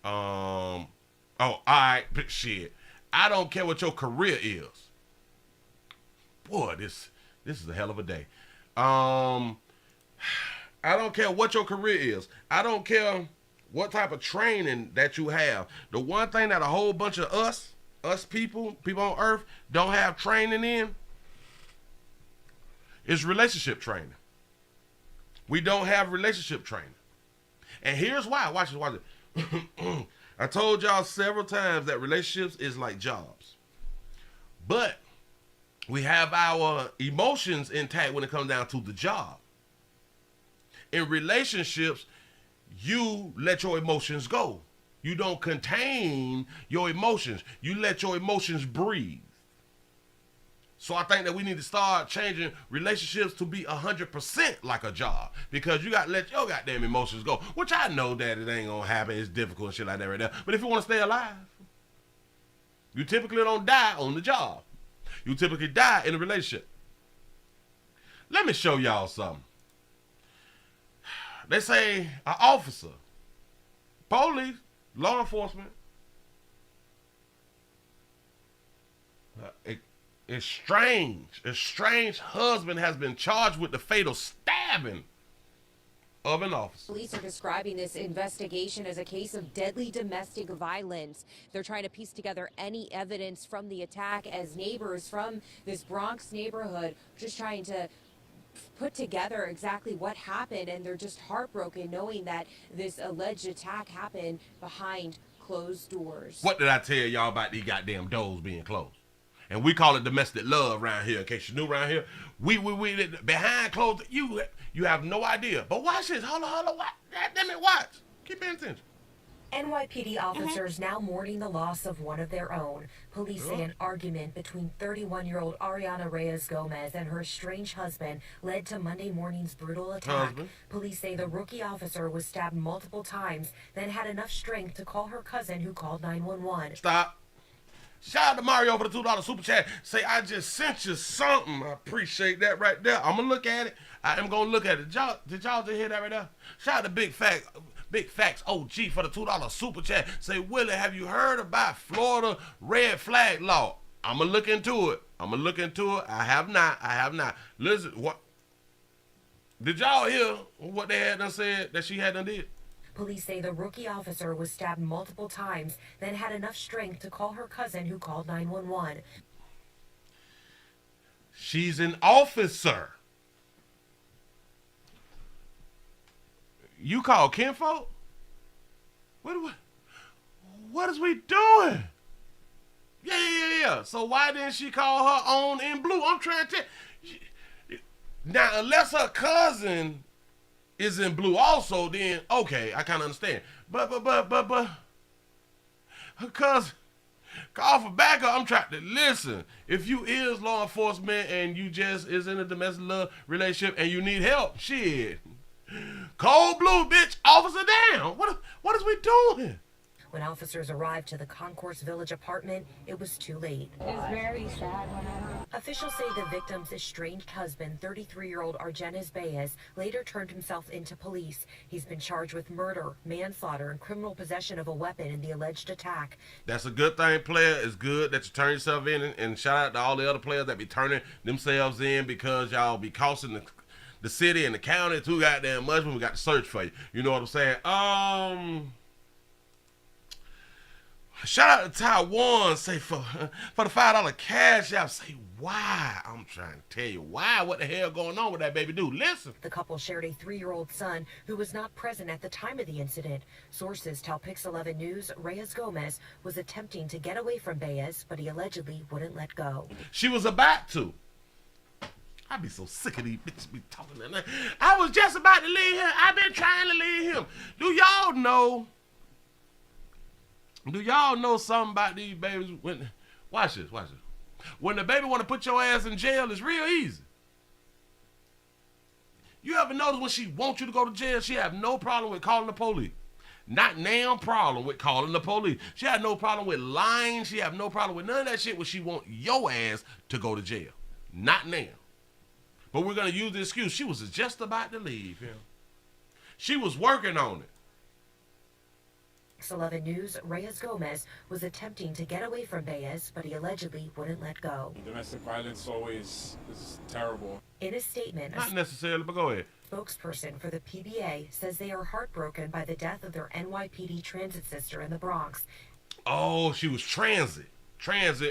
Oh, all right, shit. I don't care what your career is. Boy, this is a hell of a day. I don't care what your career is. I don't care what type of training that you have. The one thing that a whole bunch of us people on earth don't have training in is relationship training. We don't have relationship training. And here's why. Watch it. I told y'all several times that relationships is like jobs. But we have our emotions intact when it comes down to the job. In relationships, you let your emotions go. You don't contain your emotions. You let your emotions breathe. So I think that we need to start changing relationships to be 100% like a job, because you got to let your goddamn emotions go, which I know that it ain't going to happen. It's difficult and shit like that right there. But if you want to stay alive, you typically don't die on the job. You typically die in a relationship. Let me show y'all something. They say an officer, police, law enforcement, a strange husband has been charged with the fatal stabbing of an officer. Police are describing this investigation as a case of deadly domestic violence. They're trying to piece together any evidence from the attack, as neighbors from this Bronx neighborhood are just trying to put together exactly what happened, and they're just heartbroken knowing that this alleged attack happened behind closed doors. What did I tell y'all about these goddamn doors being closed? And we call it domestic love around here. In case you're new around here, we behind closed. You have no idea. But watch this. Hold on. Watch. Damn it, watch. Keep paying attention. NYPD officers now mourning the loss of one of their own. Police say an argument between 31-year-old Ariana Reyes Gomez and her estranged husband led to Monday morning's brutal attack. Police say the rookie officer was stabbed multiple times, then had enough strength to call her cousin, who called 911. Stop. Shout out to Mario for the $2 super chat. Say, I just sent you something. I appreciate that right there. I'm going to look at it. I am going to look at it. Did y'all just hear that right there? Shout out to Big Facts OG for the $2 super chat. Say, Willie, have you heard about Florida red flag law? I'm going to look into it. I have not. Listen, what? Did y'all hear what they had done said that she had done did? Police say the rookie officer was stabbed multiple times, then had enough strength to call her cousin, who called 911. She's an officer. You call kinfolk? What is we doing? Yeah. So why didn't she call her own in blue? I'm trying to tell you. Now, unless her cousin is in blue also, then okay, I kind of understand. But her cousin, call for backup. I'm trying to listen. If you is law enforcement and you just is in a domestic love relationship and you need help, shit, cold blue, bitch, officer down. What is we doing? When officers arrived to the Concourse Village apartment, it was too late. It's very sad when Officials say the victim's estranged husband, 33-year-old Argenis Baez, later turned himself into police. He's been charged with murder, manslaughter, and criminal possession of a weapon in the alleged attack. That's a good thing, player. It's good that you turn yourself in, and shout out to all the other players that be turning themselves in, because y'all be costing the city and the county too goddamn much when we got to search for you. You know what I'm saying? Shout out to Taiwan, say for the $5 cash app, say why? I'm trying to tell you why. What the hell going on with that baby dude? Listen. The couple shared a 3-year-old son who was not present at the time of the incident. Sources tell Pix 11 News Reyes Gomez was attempting to get away from Baez, but he allegedly wouldn't let go. She was about to. I be so sick of these bitches be talking that. I was just about to leave him. I've been trying to leave him. Do y'all know something about these babies? Watch this. When the baby want to put your ass in jail, it's real easy. You ever notice when she wants you to go to jail, she have no problem with calling the police. Not now problem with calling the police. She had no problem with lying. She have no problem with none of that shit when she want your ass to go to jail. Not now. But we're going to use the excuse. She was just about to leave him. She was working on it. 11 News, Reyes Gomez was attempting to get away from Baez, but he allegedly wouldn't let go. Domestic violence always is terrible. In a statement, not necessarily, but go ahead. Spokesperson for the PBA says they are heartbroken by the death of their NYPD transit sister in the Bronx. Oh, she was transit,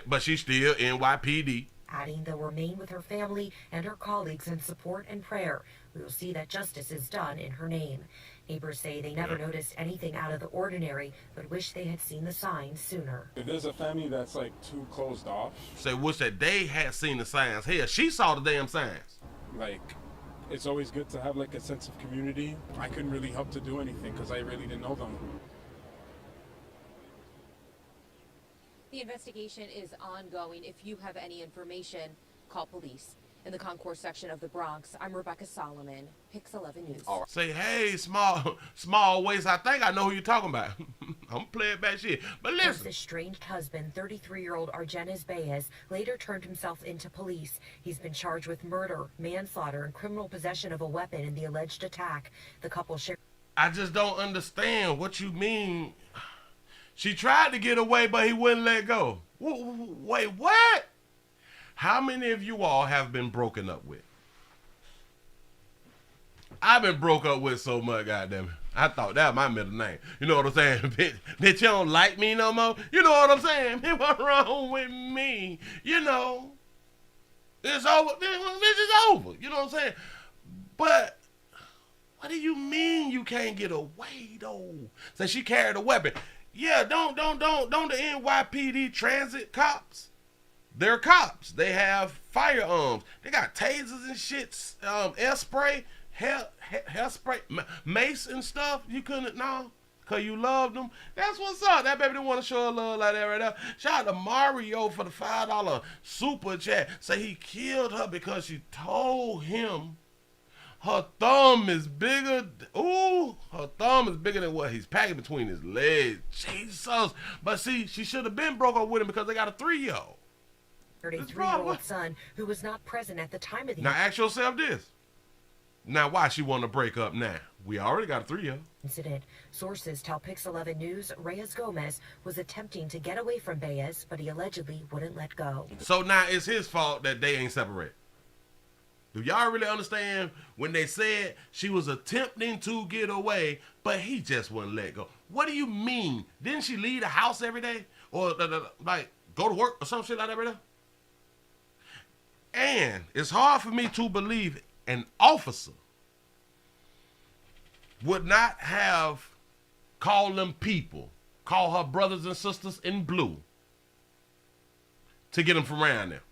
but she's still NYPD. Adding they'll remain with her family and her colleagues in support and prayer. We will see that justice is done in her name. Neighbors say they never noticed anything out of the ordinary, but wish they had seen the signs sooner. If there's a family that's like too closed off, Say, wish that they had seen the signs. Hell, she saw the damn signs. like, it's always good to have like a sense of community. I couldn't really help to do anything because I really didn't know them. The investigation is ongoing. If you have any information, call police. In the concourse section of the Bronx, I'm Rebecca Solomon, Pix 11 News. Say, hey, small waist, I think I know who you're talking about. I'm playing back shit. But listen. His estranged husband, 33-year-old Argenis Baez, later turned himself into police. He's been charged with murder, manslaughter, and criminal possession of a weapon in the alleged attack. The couple shared. I just don't understand what you mean. She tried to get away, but he wouldn't let go. Wait, what? How many of you all have been broken up with? I've been broke up with so much, goddamn it. I thought that was my middle name. You know what I'm saying? Bitch, you don't like me no more? You know what I'm saying? What's wrong with me? You know, it's over. This is over. You know what I'm saying? But what do you mean you can't get away though? So she carried a weapon. Yeah, don't the NYPD transit cops? They're cops. They have firearms. They got tasers and shit, air spray, hair spray, mace and stuff. You couldn't, no, because you loved them. That's what's up. That baby didn't want to show her love like that right now. Shout out to Mario for the $5 super chat. Say he killed her because she told him her thumb is bigger. Ooh, her thumb is bigger than what he's packing between his legs. Jesus. But see, she should have been broke up with him because they got a 3-year-old. 33-year-old son who was not present at the time of the Now ask yourself this. Now why she want to break up now? We already got a 3-year-old. Incident. Sources tell Pix 11 News Reyes Gomez was attempting to get away from Baez, but he allegedly wouldn't let go. So now it's his fault that they ain't separated. Do y'all really understand when they said she was attempting to get away, but he just wouldn't let go? What do you mean? Didn't she leave the house every day? Or like go to work or some shit like that every day? And it's hard for me to believe an officer would not have called them people, call her brothers and sisters in blue to get them from around there.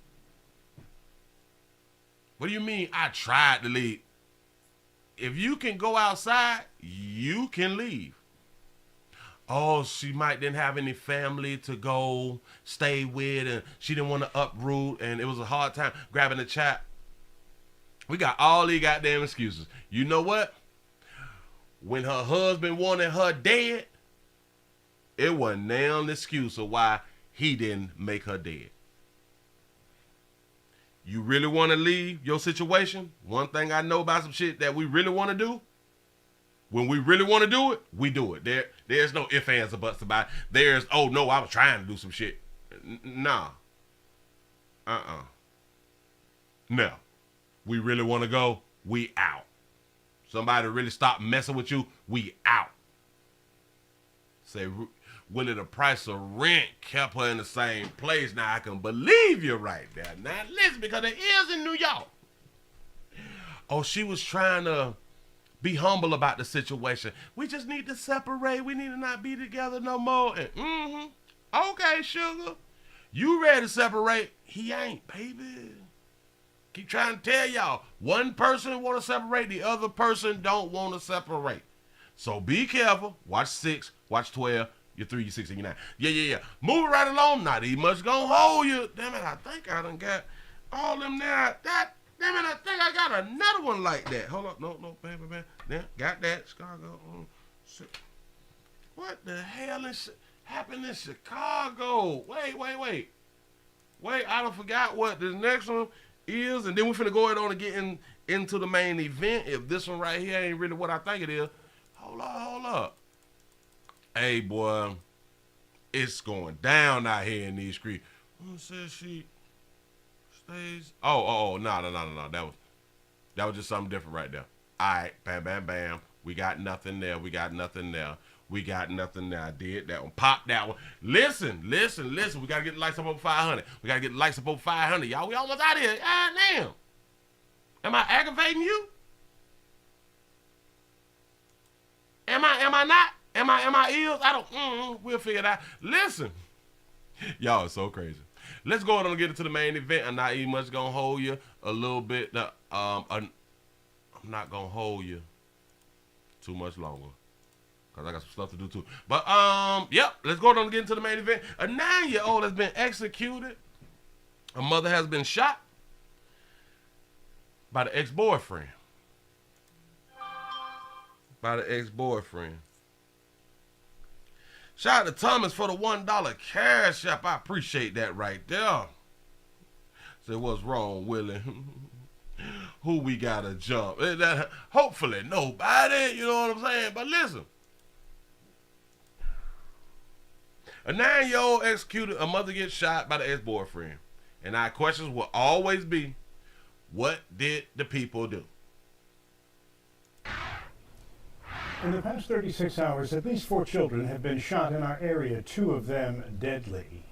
What do you mean I tried to leave? If you can go outside, you can leave. Oh, she might didn't have any family to go stay with, and she didn't want to uproot, and it was a hard time grabbing the child. We got all these goddamn excuses. You know what? When her husband wanted her dead, it wasn't now an excuse of why he didn't make her dead. You really want to leave your situation? One thing I know about some shit that we really want to do, when we really want to do it, we do it. There's no ifs, ands, or buts about it. There's, oh no, I was trying to do some shit. Nah. No. We really want to go, we out. Somebody really stop messing with you, we out. Say, Willie, the price of rent kept her in the same place. Now I can believe you're right there. Now listen, because it is in New York. Oh, she was trying to be humble about the situation. We just need to separate. We need to not be together no more. And okay, sugar. You ready to separate? He ain't, baby. Keep trying to tell y'all. One person want to separate, the other person don't want to separate. So be careful. Watch 6, watch 12. You're 3, you're 6, and you're 9. Yeah. Move right along. Not even much gonna hold you. Damn it, I think I done got all them now. Damn it, I think I got another one like that. Hold up. No, baby. Yeah, got that. Chicago. What the hell happened in Chicago? Wait. Wait, I done forgot what the next one is, and then we're finna go on and get into the main event. If this one right here ain't really what I think it is, hold up. Hey, boy, it's going down out here in these streets. Who says she stays? Oh, no. That was just something different right there. All right, bam. We got nothing there. I did that one. Pop that one. Listen. We got to get the lights up over 500. Y'all, we almost out of here. God damn. Am I aggravating you? Am I not? Am I ill? I don't. We'll figure it out. Listen, y'all are so crazy. Let's go on and get into the main event. I'm not even much gonna hold you a little bit. I'm not gonna hold you too much longer because I got some stuff to do too. But yep, let's go on and get into the main event. A 9-year-old has been executed. A mother has been shot by the ex-boyfriend. Shout out to Thomas for the $1 cash app. I appreciate that right there. Say, what's wrong, Willie? Who we gotta jump? Hopefully nobody, you know what I'm saying? But listen. A 9-year-old executed, a mother gets shot by the ex-boyfriend. And our questions will always be, what did the people do? In the past 36 hours, at least 4 children have been shot in our area, 2 of them deadly.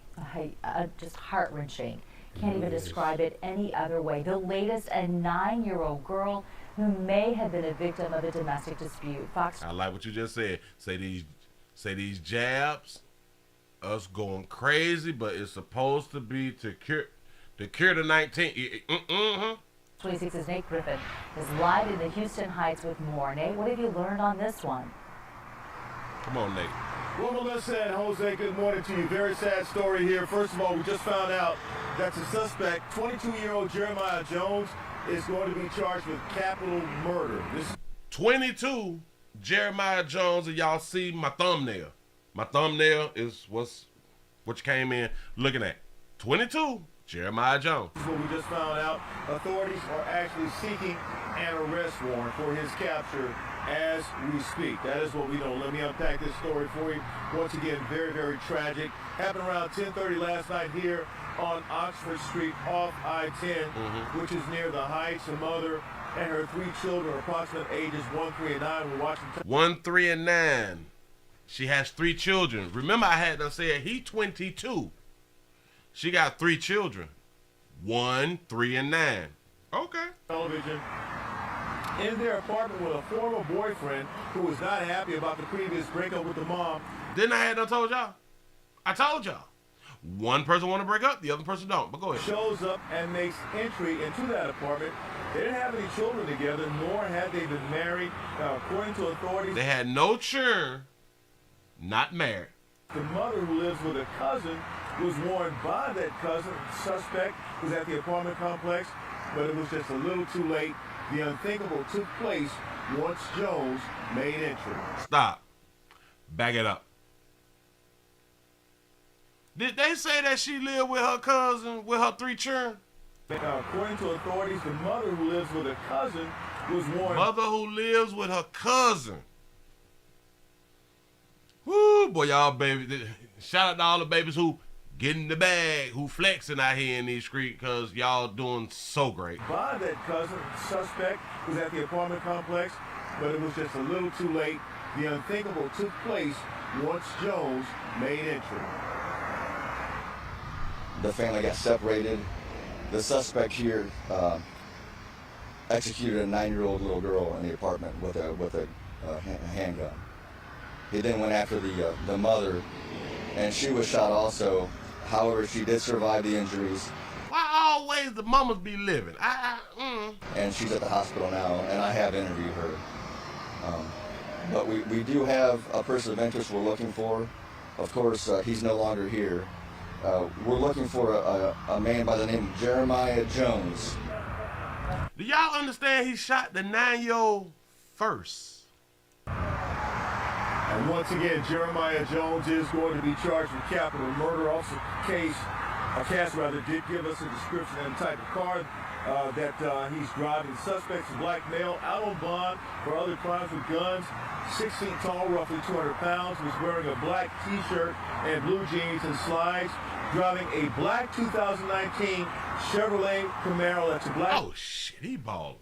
Just heart-wrenching. Can't even describe it any other way. The latest, a 9-year-old girl who may have been a victim of a domestic dispute. I like what you just said. Say these jabs, us going crazy, but it's supposed to be to cure the 19. 26's Nate Griffin is live in the Houston Heights with more. Nate, what have you learned on this one? Come on, Nate. Well, Melissa and Jose, good morning to you. Very sad story here. First of all, we just found out that the suspect, 22-year-old Jeremiah Jones, is going to be charged with capital murder. 22, Jeremiah Jones, and y'all see my thumbnail. My thumbnail is what you came in looking at. 22, Jeremiah Jones. This is what we just found out. Authorities are actually seeking an arrest warrant for his capture as we speak. That is what we know. Let me unpack this story for you. Once again, very, very tragic. Happened around 10:30 last night here on Oxford Street off I-10, which is near the Heights. A mother and her 3 children, approximate ages 1, 3, and 9, were watching. 1, 3, and 9. She has 3 children. Remember, I had to say he 22. She got 3 children. 1, 3, and 9. Okay. Television in their apartment with a former boyfriend who was not happy about the previous breakup with the mom. Didn't I have to told y'all? I told y'all. One person want to break up, the other person don't. But go ahead. Shows up and makes entry into that apartment. They didn't have any children together, nor had they been married. According to authorities, they had no children, not married. The mother, who lives with a cousin, was warned by that cousin. Suspect was at the apartment complex, but it was just a little too late. The unthinkable took place once Jones made entry. Stop. Back it up. Did they say that she lived with her cousin, with her 3 children? According to authorities, the mother, who lives with a cousin, was warned. Mother who lives with her cousin. Woo, boy, y'all baby. Shout out to all the babies who getting the bag, who flexing out here in these streets, because y'all doing so great. By that cousin, suspect was at the apartment complex, but it was just a little too late. The unthinkable took place once Jones made entry. The family got separated. The suspect here executed a 9-year-old little girl in the apartment with a handgun. He then went after the mother, and she was shot also. However, she did survive the injuries. Why always the mamas be living? And she's at the hospital now, and I have interviewed her. But we do have a person of interest we're looking for. Of course, he's no longer here. We're looking for a man by the name of Jeremiah Jones. Do y'all understand he shot the 9-year-old first? And once again, Jeremiah Jones is going to be charged with capital murder. Also, Cass did give us a description and type of car that he's driving. The suspect's a black male, out on bond for other crimes with guns, 6 feet tall, roughly 200 pounds, was wearing a black t-shirt and blue jeans and slides, driving a black 2019 Chevrolet Camaro. That's a black. Oh shit, he balling.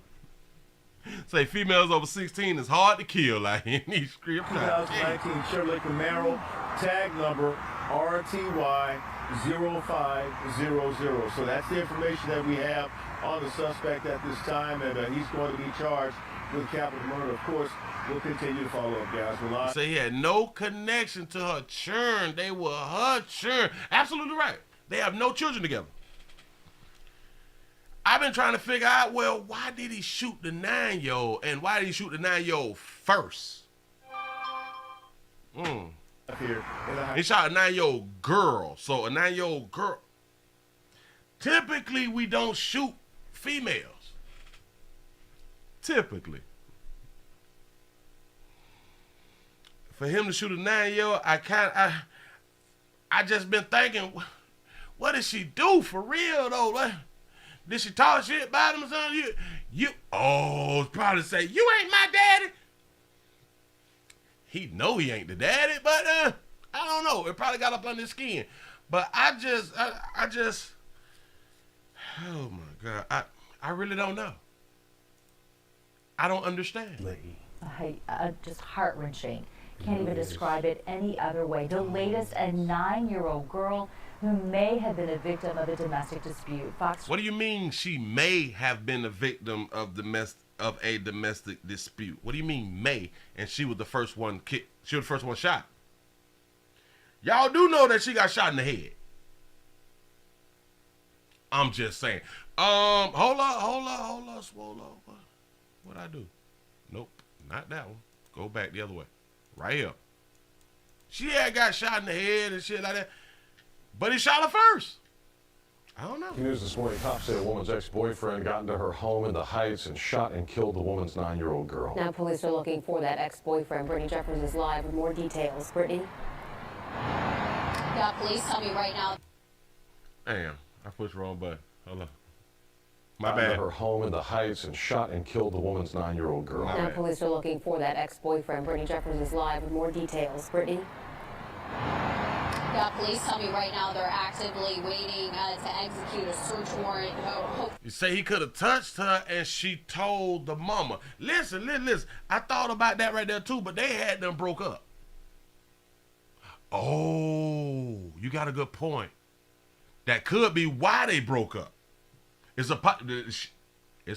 Say females over 16 is hard to kill like in these scripts. 2019 Chevrolet Camaro, tag number RTY 0500. So that's the information that we have on the suspect at this time, and he's going to be charged with capital murder. Of course, we'll continue to follow up, guys. So he had no connection to her churn. They were her churn. Absolutely right. They have no children together. I've been trying to figure out, well, why did he shoot the 9-year-old, and why did he shoot the 9-year-old first? He shot a 9-year-old girl. So a 9-year-old girl. Typically, we don't shoot females. Typically. For him to shoot a 9-year-old, I just been thinking, what did she do for real though? What? Did she talk shit about him or something? Probably say, you ain't my daddy. He know he ain't the daddy, but I don't know. It probably got up under his skin. But I just, oh my God. I really don't know. I don't understand. Just heart-wrenching. Can't even describe it any other way. The latest, a 9-year-old girl who may have been a victim of a domestic dispute. What do you mean she may have been a victim of a domestic dispute? What do you mean may? And she was the first one kicked. She was the first one shot. Y'all do know that she got shot in the head. I'm just saying. Hold up, swallow. What'd I do? Nope, not that one. Go back the other way. Right here. She had got shot in the head and shit like that. But he shot her first. I don't know. News this morning, cops say a woman's ex-boyfriend got into her home in the Heights and shot and killed the woman's 9-year-old girl. Now police are looking for that ex-boyfriend. Brittany Jeffers is live with more details. Brittany? Yeah, police tell me right now. Damn, I pushed the wrong button. Hold on. My bad. Her home in the Heights and shot and killed the woman's 9-year-old girl. Now police are looking for that ex-boyfriend. Brittany Jeffers is live with more details. Brittany? Yeah, police tell me right now they're actively waiting to execute a search warrant. You say he could have touched her and she told the mama. Listen. I thought about that right there too, but they had them broke up. Oh, you got a good point. That could be why they broke up. It's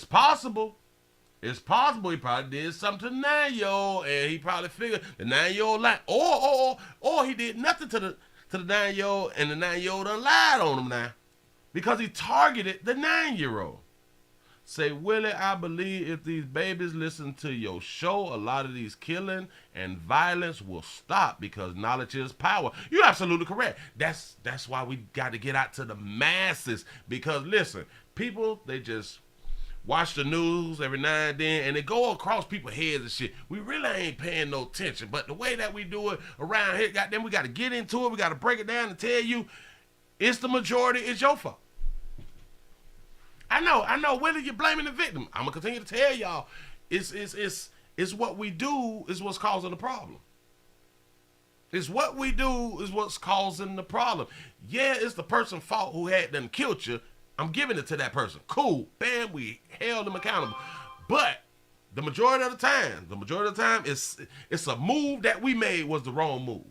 possible. It's possible he probably did something to the 9-year-old and he probably figured the 9-year-old lied. Or he did nothing to the 9-year-old and the 9-year-old done lied on him now because he targeted the 9-year-old. Say, Willie, I believe if these babies listen to your show, a lot of these killing and violence will stop because knowledge is power. You're absolutely correct. That's why we got to get out to the masses because, listen, people, they just watch the news every now and then, and they go across people's heads and shit. We really ain't paying no attention. But the way that we do it around here, goddamn, we got to get into it. We got to break it down and tell you it's the majority. It's your fault. I know. Willie, you're blaming the victim. I'm gonna continue to tell y'all, it's what we do is what's causing the problem. It's what we do is what's causing the problem. Yeah, it's the person's fault who had done killed you. I'm giving it to that person. Cool. Bam, we held them accountable. But the majority of the time, it's a move that we made was the wrong move.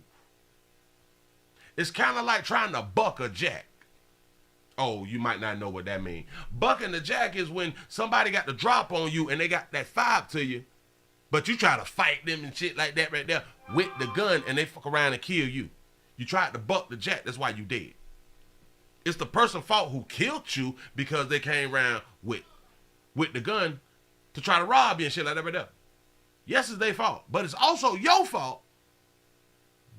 It's kind of like trying to buck a jack. Oh, you might not know what that means. Bucking the jack is when somebody got the drop on you and they got that fob to you, but you try to fight them and shit like that right there with the gun and they fuck around and kill you. You tried to buck the jack, that's why you dead. It's the person's fault who killed you because they came around with the gun to try to rob you and shit like that right there. Yes, it's their fault, but it's also your fault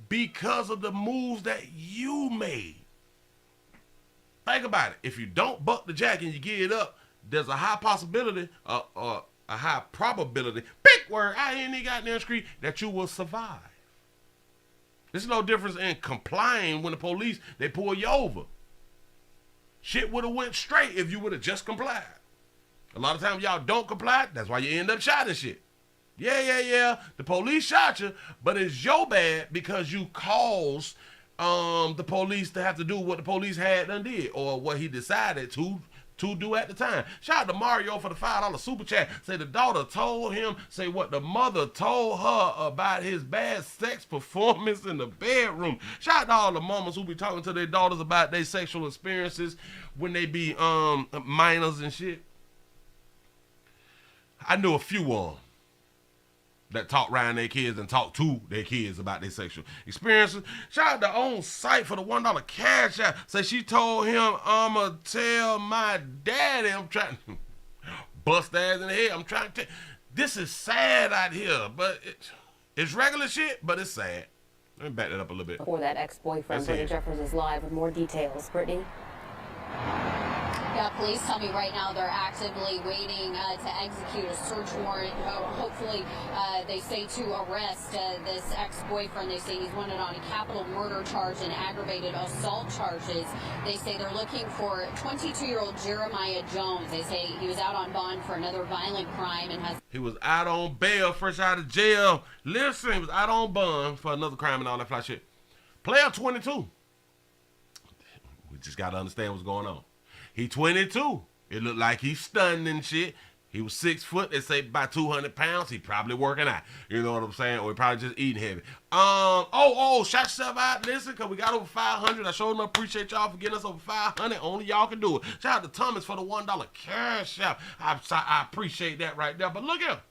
because of the moves that you made. Think about it. If you don't buck the jack and you get it up, there's a high possibility, a high probability, big word, out here in the goddamn street, that you will survive. There's no difference in complying when the police, they pull you over. Shit would have went straight if you would have just complied. A lot of times y'all don't comply, that's why you end up shot and shit. Yeah. The police shot you, but it's your bad because you caused the police to have to do what the police had done did, or what he decided to Two due at the time. Shout out to Mario for the $5 super chat. Say the daughter told him, say what the mother told her about his bad sex performance in the bedroom. Shout out to all the mamas who be talking to their daughters about their sexual experiences when they be minors and shit. I knew a few of them that talk around their kids and talk to their kids about their sexual experiences. Shout out to On Site for the $1 cash out. Say she told him, I'ma tell my daddy. I'm trying to bust ass in the head. I'm trying to this is sad out here, but it's regular shit, but it's sad. Let me back that up a little bit. Before that ex-boyfriend, Brittany Jeffers is live with more details. Brittany? Yeah, police tell me right now they're actively waiting to execute a search warrant. Hopefully, they say to arrest this ex-boyfriend. They say he's wanted on a capital murder charge and aggravated assault charges. They say they're looking for 22-year-old Jeremiah Jones. They say he was out on bond for another violent crime and has... He was out on bail, fresh out of jail. Listen, he was out on bond for another crime and all that fly shit. Player 22. We just got to understand what's going on. He 22. It looked like he's stunned and shit. He was 6 foot. They say about 200 pounds. He probably working out. You know what I'm saying? Or he probably just eating heavy. Shout yourself out. Listen, because we got over 500. I sure enough appreciate y'all for getting us over 500. Only y'all can do it. Shout out to Thomas for the $1 cash out. I appreciate that right there. But look at her.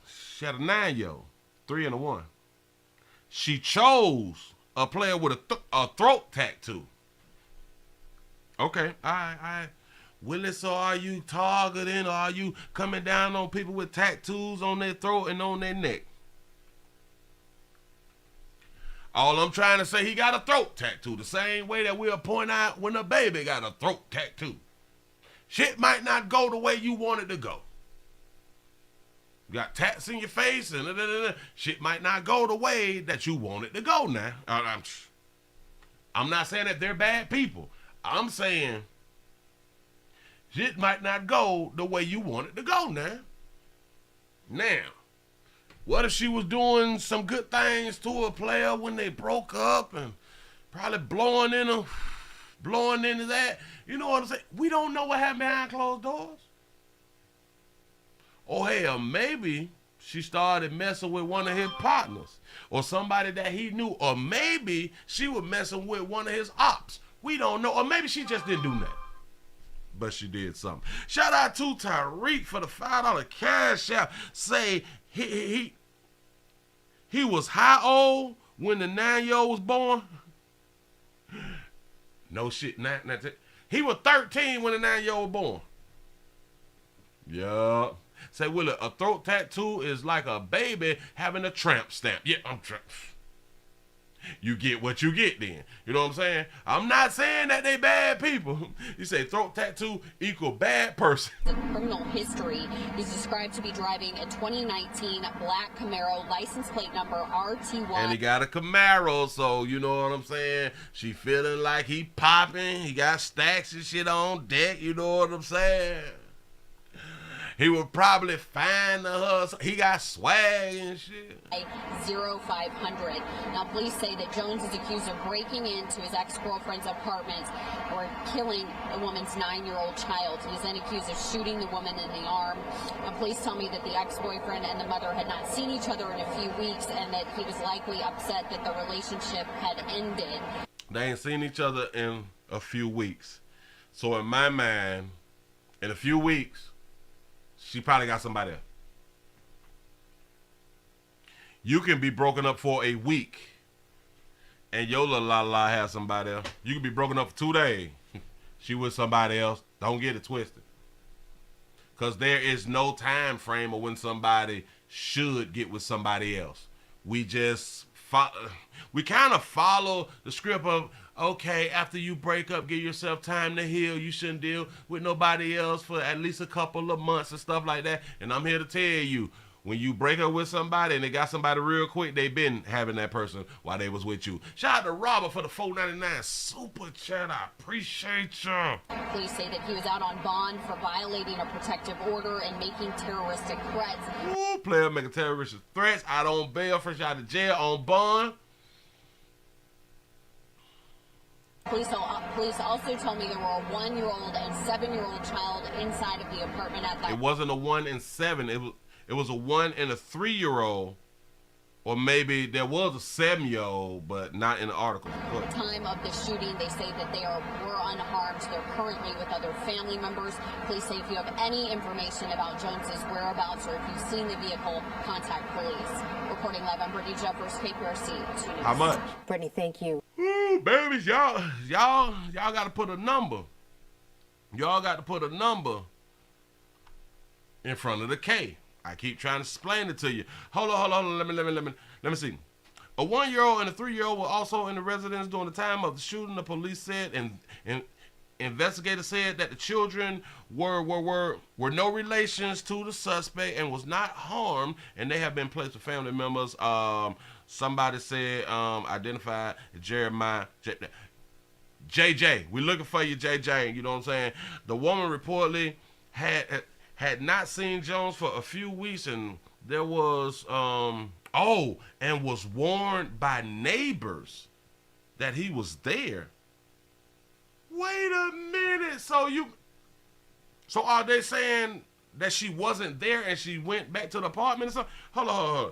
She had a 9-year-old. 3 and a 1. She chose a player with a throat tattoo. Okay, all right. Willie, so are you targeting or are you coming down on people with tattoos on their throat and on their neck? All I'm trying to say, he got a throat tattoo the same way that we'll point out when a baby got a throat tattoo. Shit might not go the way you want it to go. You got tats in your face and shit might not go the way that you want it to go now. I'm not saying that they're bad people. I'm saying shit might not go the way you want it to go now. Now, what if she was doing some good things to a player when they broke up and probably blowing into that? You know what I'm saying? We don't know what happened behind closed doors. Or hell, maybe she started messing with one of his partners or somebody that he knew. Or maybe she was messing with one of his ops. We don't know. Or maybe she just didn't do nothing. But she did something. Shout out to Tyreek for the $5 cash out. Say he was how old when the 9-year-old was born? No shit. He was 13 when the 9-year-old was born. Yeah. Say, Willie, a throat tattoo is like a baby having a tramp stamp. Yeah, I'm tramp. You get what you get then. You know what I'm saying? I'm not saying that they bad people. You say throat tattoo equal bad person. The criminal history. He's described to be driving a 2019 black Camaro, license plate number RT1. And he got a Camaro, so you know what I'm saying? She feeling like he popping. He got stacks and shit on deck. You know what I'm saying? He would probably find her. He got swag and shit. 0500. Now, police say that Jones is accused of breaking into his ex-girlfriend's apartment or killing the woman's 9-year-old child. He is then accused of shooting the woman in the arm. Now, police tell me that the ex-boyfriend and the mother had not seen each other in a few weeks and that he was likely upset that the relationship had ended. They ain't seen each other in a few weeks. So in my mind, in a few weeks, she probably got somebody else. You can be broken up for a week and your little la has somebody else. You can be broken up for 2 days. She with somebody else. Don't get it twisted. Because there is no time frame of when somebody should get with somebody else. We just we kind of follow the script of, okay, after you break up, give yourself time to heal. You shouldn't deal with nobody else for at least a couple of months and stuff like that. And I'm here to tell you, when you break up with somebody and they got somebody real quick, they been having that person while they was with you. Shout out to Robert for the $4.99 super chat. I appreciate you. Police say that he was out on bond for violating a protective order and making terroristic threats. Ooh, player making terroristic threats. Out on bail, fresh out of jail, on bond. Police also told me there were a 1-year-old and 7-year-old child inside of the apartment at that. It wasn't a 1 and 7. It was a 1 and a 3-year-old, or maybe there was a 7-year-old, but not in the article. At the time of the shooting, they say that they were unharmed. They're currently with other family members. Please say if you have any information about Jones's whereabouts or if you've seen the vehicle, contact police. Reporting live, I'm Brittany Jeffers, KPRC 2 News. How much? Brittany, thank you. Ooh, babies, y'all got to put a number. Y'all got to put a number in front of the K. I keep trying to explain it to you. Hold on. Let me see. A 1-year-old and a 3-year-old were also in the residence during the time of the shooting. The police said, and investigators said that the children were no relations to the suspect and was not harmed, and they have been placed with family members. Somebody said identified Jeremiah JJ. We're looking for you, JJ. You know what I'm saying? The woman reportedly had not seen Jones for a few weeks, and there was and was warned by neighbors that he was there. Wait a minute. So are they saying that she wasn't there and she went back to the apartment or something? Hold on.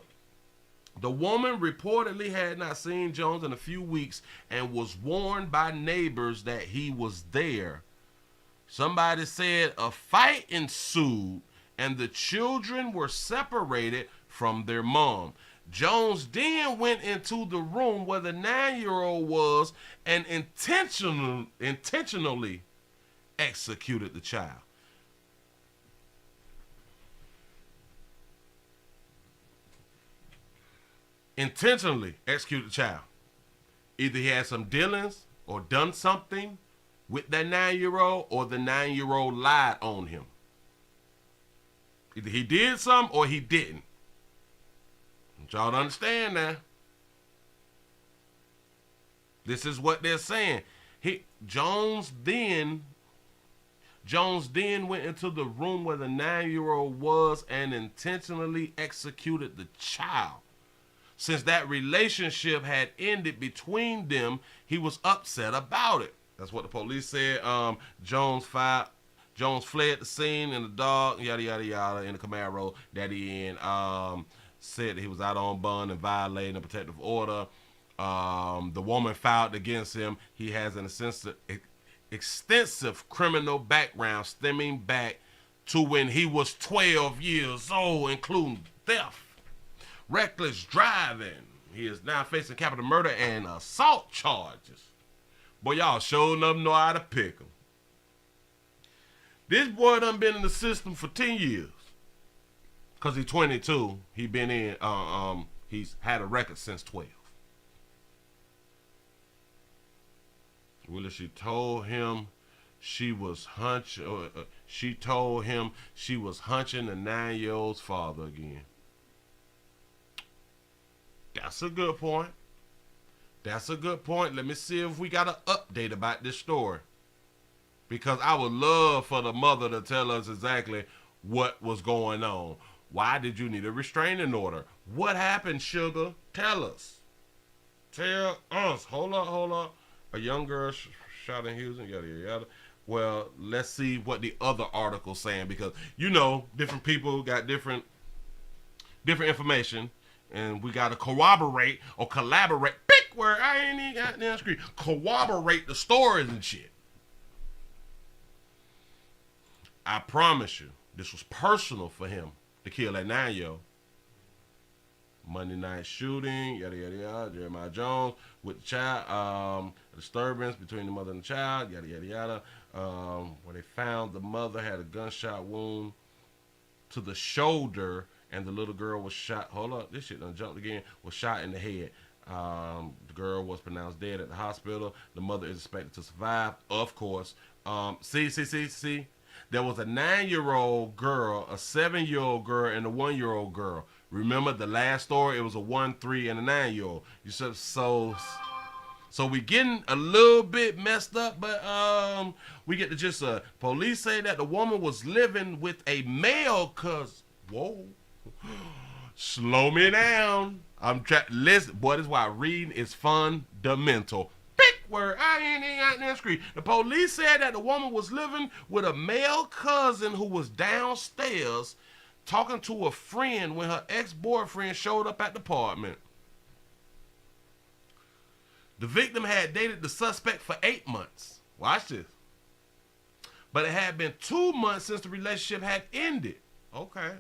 The woman reportedly had not seen Jones in a few weeks and was warned by neighbors that he was there. Somebody said a fight ensued and the children were separated from their mom. Jones then went into the room where the 9-year-old was and intentionally executed the child. Intentionally executed the child. Either he had some dealings or done something with that 9-year-old, or the 9-year-old lied on him. Either he did something or he didn't. Y'all understand now. This is what they're saying. Jones then went into the room where the 9-year-old was and intentionally executed the child. Since that relationship had ended between them, he was upset about it. That's what the police said. Jones fled the scene in the dog, yada, yada, yada, in the Camaro that he in. Said that he was out on bond and violating a protective order. The woman filed against him. He has an extensive criminal background stemming back to when he was 12 years old, including theft, reckless driving. He is now facing capital murder and assault charges. Boy, y'all sure enough know how to pick him. This boy done been in the system for 10 years. Cause he's 22. He been in. He's had a record since 12. Willie, she told him she was hunching. She told him she was hunching the 9-year-old's father again. That's a good point. That's a good point. Let me see if we got an update about this story. Because I would love for the mother to tell us exactly what was going on. Why did you need a restraining order? What happened, sugar? Tell us. Tell us. Hold up. A young girl shot in Houston, yada, yada, yada. Well, let's see what the other article's saying, because, you know, different people got different information, and we got to corroborate or collaborate. Big word. I ain't even got damn screen. Corroborate the stories and shit. I promise you, this was personal for him to kill that 9-year-old. Monday night shooting, yada, yada, yada. Jeremiah Jones with the child. Disturbance between the mother and the child, yada, yada, yada. Where they found the mother had a gunshot wound to the shoulder, and the little girl was shot. Hold up, this shit done jumped again. Was shot in the head. The girl was pronounced dead at the hospital. The mother is expected to survive, of course. See. There was a 9-year-old girl, a 7-year-old girl, and a 1-year-old girl. Remember the last story? It was a 1, 3, and a 9-year-old. You said so we getting a little bit messed up, but we get to just police say that the woman was living with a male cousin. Whoa, slow me down. Listen, boy, this is why reading is fundamental. Big Word, I ain't out in the street. The police said that the woman was living with a male cousin who was downstairs talking to a friend when her ex-boyfriend showed up at the apartment. The victim had dated the suspect for 8 months. Watch this. But it had been 2 months since the relationship had ended. Okay.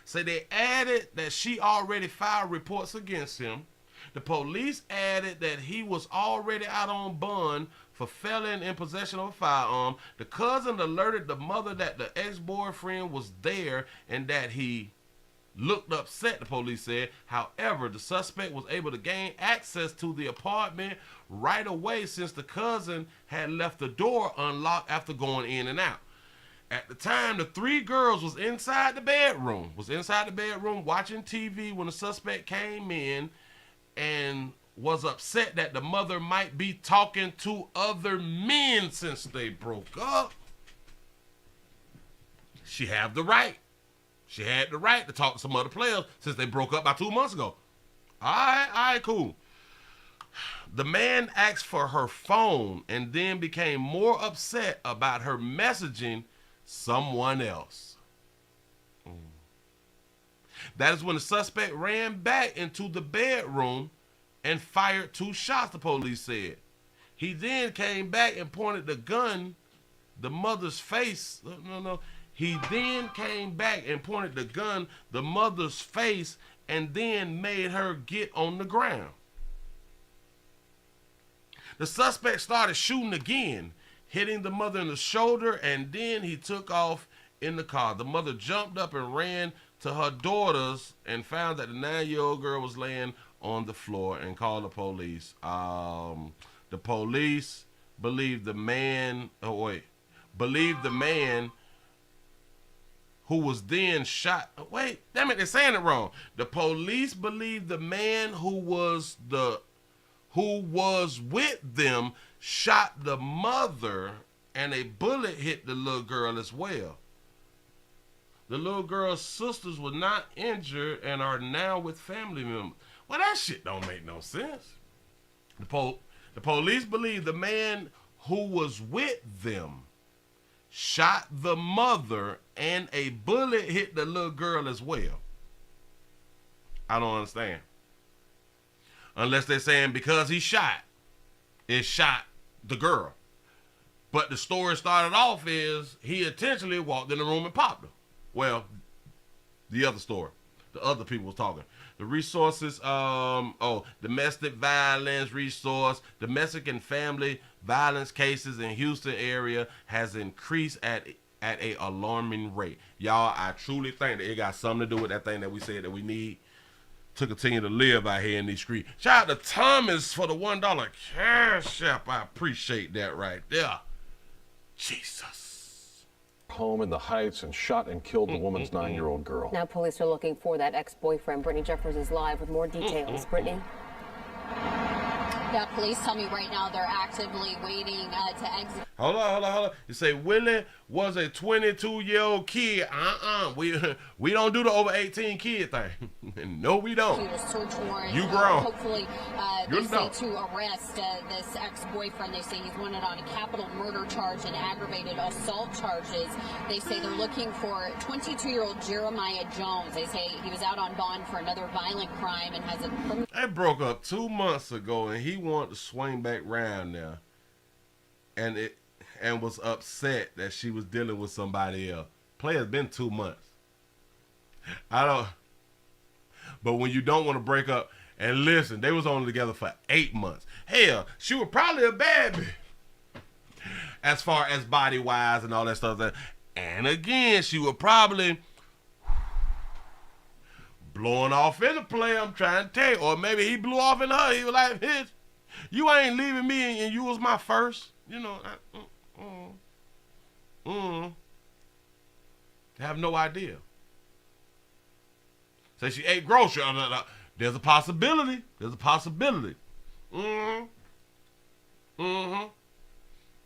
So they added that she already filed reports against him. The police added that he was already out on bond for felon in possession of a firearm. The cousin alerted the mother that the ex-boyfriend was there and that he looked upset, the police said. However, the suspect was able to gain access to the apartment right away since the cousin had left the door unlocked after going in and out. At the time, the 3 girls was inside the bedroom watching TV when the suspect came in and was upset that the mother might be talking to other men since they broke up. She had the right to talk to some other players since they broke up about 2 months ago. All right, cool. The man asked for her phone and then became more upset about her messaging someone else. That is when the suspect ran back into the bedroom and fired 2 shots, the police said. He then came back and pointed the gun the mother's face. He then came back and pointed the gun the mother's face and then made her get on the ground. The suspect started shooting again, hitting the mother in the shoulder, and then he took off in the car. The mother jumped up and ran to her daughters and found that the 9-year-old girl was laying on the floor and called the police. The police believed the man who was then shot. Wait, damn it, they're saying it wrong. The police believed the man who was with them shot the mother, and a bullet hit the little girl as well. The little girl's sisters were not injured and are now with family members. Well, that shit don't make no sense. The police believe the man who was with them shot the mother and a bullet hit the little girl as well. I don't understand. Unless they're saying because he shot, it shot the girl. But the story started off is he intentionally walked in the room and popped her. Well, the other story. The other people was talking. The resources, domestic violence resource, domestic and family violence cases in Houston area has increased at a alarming rate. Y'all, I truly think that it got something to do with that thing that we said that we need to continue to live out here in these streets. Shout out to Thomas for the $1 cash app. I appreciate that right there. Jesus. Home in the Heights and shot and killed the woman's 9-year-old girl. Now police are looking for that ex-boyfriend. Brittany Jeffers is live with more details. Brittany? Yeah, police tell me right now they're actively waiting to exit. Hold on. You say Willie was a 22-year-old kid. We don't do the over 18 kid thing. No, we don't. Search warrant. You grown. Hopefully, they say to arrest this ex-boyfriend. They say he's wanted on a capital murder charge and aggravated assault charges. They say they're looking for 22-year-old Jeremiah Jones. They say he was out on bond for another violent crime and has a criminal. They broke up 2 months ago, and he wanted to swing back round now, and was upset that she was dealing with somebody else. Player's been 2 months. But when you don't want to break up, and listen, they was only together for 8 months. Hell, she was probably a bad bitch as far as body wise and all that stuff. And again, she was probably blowing off in the play, I'm trying to tell you. Or maybe he blew off in her. He was like, bitch, you ain't leaving me and you was my first. You know, I have no idea. Say she ate groceries. There's a possibility.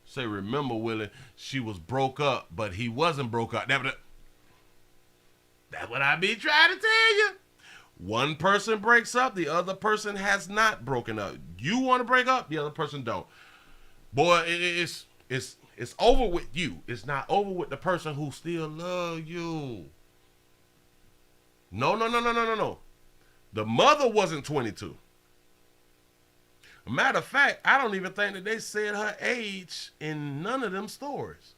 Say, remember, Willie, she was broke up, but he wasn't broke up. That's what I be trying to tell you. One person breaks up, the other person has not broken up. You want to break up, the other person don't. Boy, it's over with you. It's not over with the person who still love you. No. The mother wasn't 22. Matter of fact, I don't even think that they said her age in none of them stories.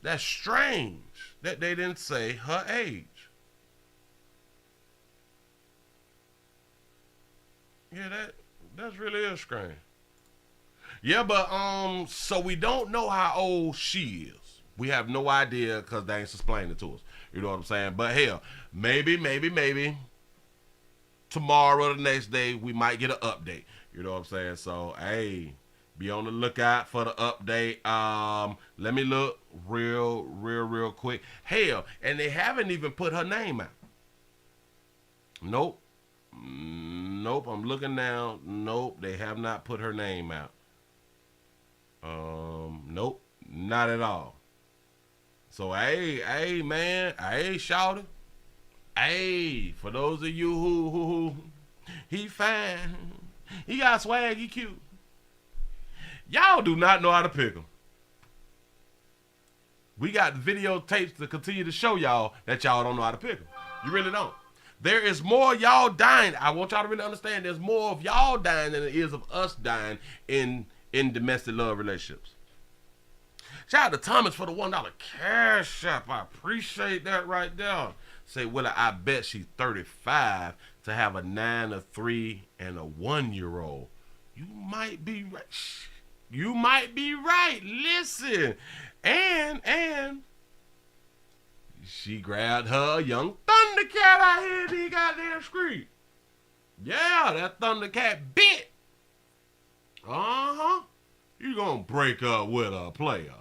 That's strange that they didn't say her age. Yeah, that's really strange. Yeah, but so we don't know how old she is. We have no idea because they ain't explaining it to us. You know what I'm saying? But hell, maybe tomorrow or the next day we might get an update. You know what I'm saying? So hey, be on the lookout for the update. Let me look real quick. Hell, and they haven't even put her name out. Nope, I'm looking now. Nope, they have not put her name out. Nope, not at all. So hey man, hey shouter. Hey, for those of you who he fine, he got swag, he cute. Y'all do not know how to pick him. We got videotapes to continue to show y'all that y'all don't know how to pick him. You really don't. There is more y'all dying. I want y'all to really understand there's more of y'all dying than there is of us dying in domestic love relationships. Shout out to Thomas for the $1 cash app. I appreciate that right there. Say, Willie, I bet she's 35 to have a 9, a 3, and a 1-year-old. You might be right. You might be right. Listen. And she grabbed her young Thundercat out here in the goddamn street. Yeah, that Thundercat bit. You gonna break up with a player.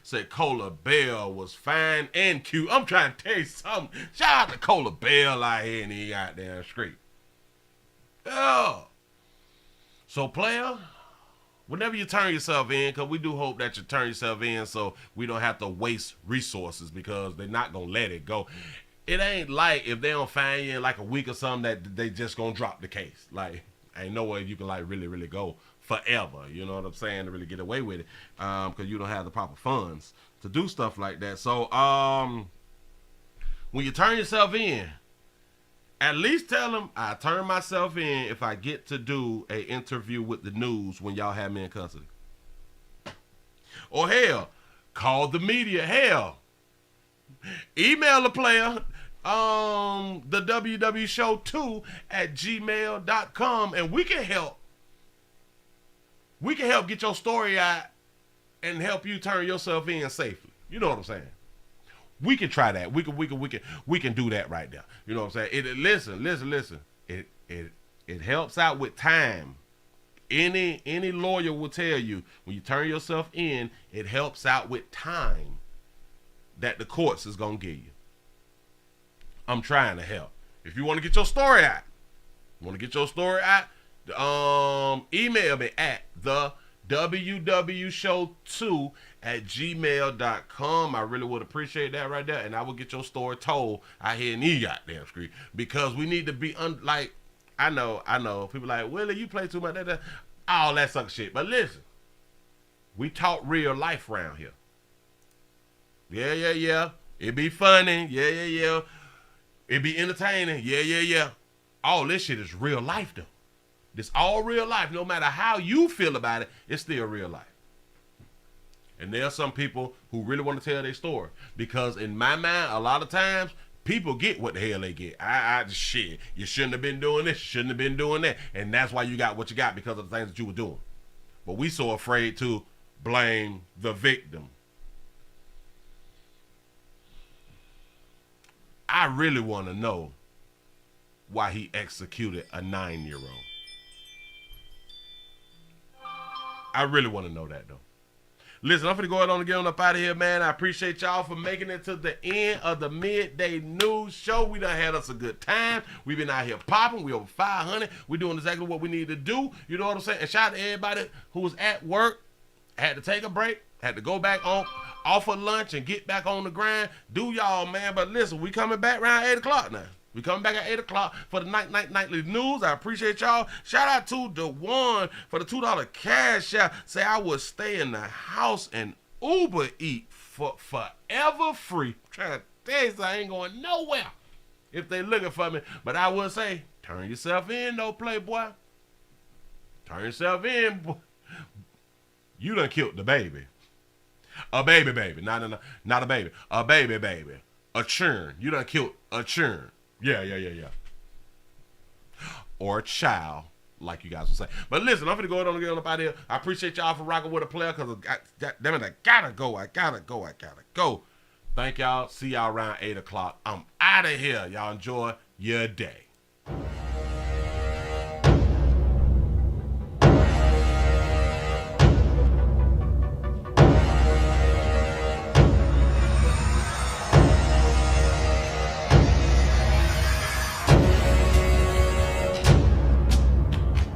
Said Cola Bell was fine and cute. I'm trying to tell you something. Shout out to Cola Bell out here in the goddamn street. Yeah. So player, whenever you turn yourself in, because we do hope that you turn yourself in so we don't have to waste resources because they're not going to let it go. It ain't like if they don't find you in like a week or something that they just going to drop the case. Like, ain't no way you can like really go forever. You know what I'm saying? To really get away with it. Because you don't have the proper funds to do stuff like that. So, when you turn yourself in, at least tell them I turn myself in if I get to do a interview with the news when y'all have me in custody. Or hell, call the media. Hell, email the player, the wwshow2@gmail.com, and we can help. We can help get your story out and help you turn yourself in safely. You know what I'm saying? We can try that. We can do that right there. You know what I'm saying? Listen. It helps out with time. Any lawyer will tell you when you turn yourself in, it helps out with time that the courts is gonna give you. I'm trying to help. If you want to get your story out, email me at the wwshow2@gmail.com. I really would appreciate that right there, and I will get your story told out here in the goddamn street, because we need to be like, I know people like, Willie, you play too much, all that sucker shit. But listen, we talk real life around here. Yeah. It be funny. Yeah. It be entertaining. Yeah. All this shit is real life though. This all real life. No matter how you feel about it, it's still real life. And there are some people who really want to tell their story, because in my mind, a lot of times people get what the hell they get. Shit, you shouldn't have been doing this, shouldn't have been doing that, and that's why you got what you got, because of the things that you were doing. But we so afraid to blame the victim. I really want to know why he executed a 9-year-old. I really want to know that though. Listen, I'm finna go ahead on and get on up out of here, man. I appreciate y'all for making it to the end of the Midday News Show. We done had us a good time. We've been out here popping. We over 500. We doing exactly what we need to do. You know what I'm saying? And shout out to everybody who was at work, had to take a break, had to go back off of lunch and get back on the grind. Do y'all, man. But listen, we coming back around 8 o'clock now. We coming back at 8 o'clock for the nightly news. I appreciate y'all. Shout out to DeJuan for the $2 cash out. Say I would stay in the house and Uber eat for forever free. I'm trying to tell you, so I ain't going nowhere if they looking for me. But I would say, turn yourself in, though, playboy. Turn yourself in, boy. You done killed the baby. A baby. Not a baby. A baby. A churn. You done killed a churn. Yeah. Or a child, like you guys would say. But listen, I'm finna go on and get on up out here. I appreciate y'all for rocking with a player, because damn it, I gotta go. Thank y'all. See y'all around 8 o'clock. I'm out of here. Y'all enjoy your day.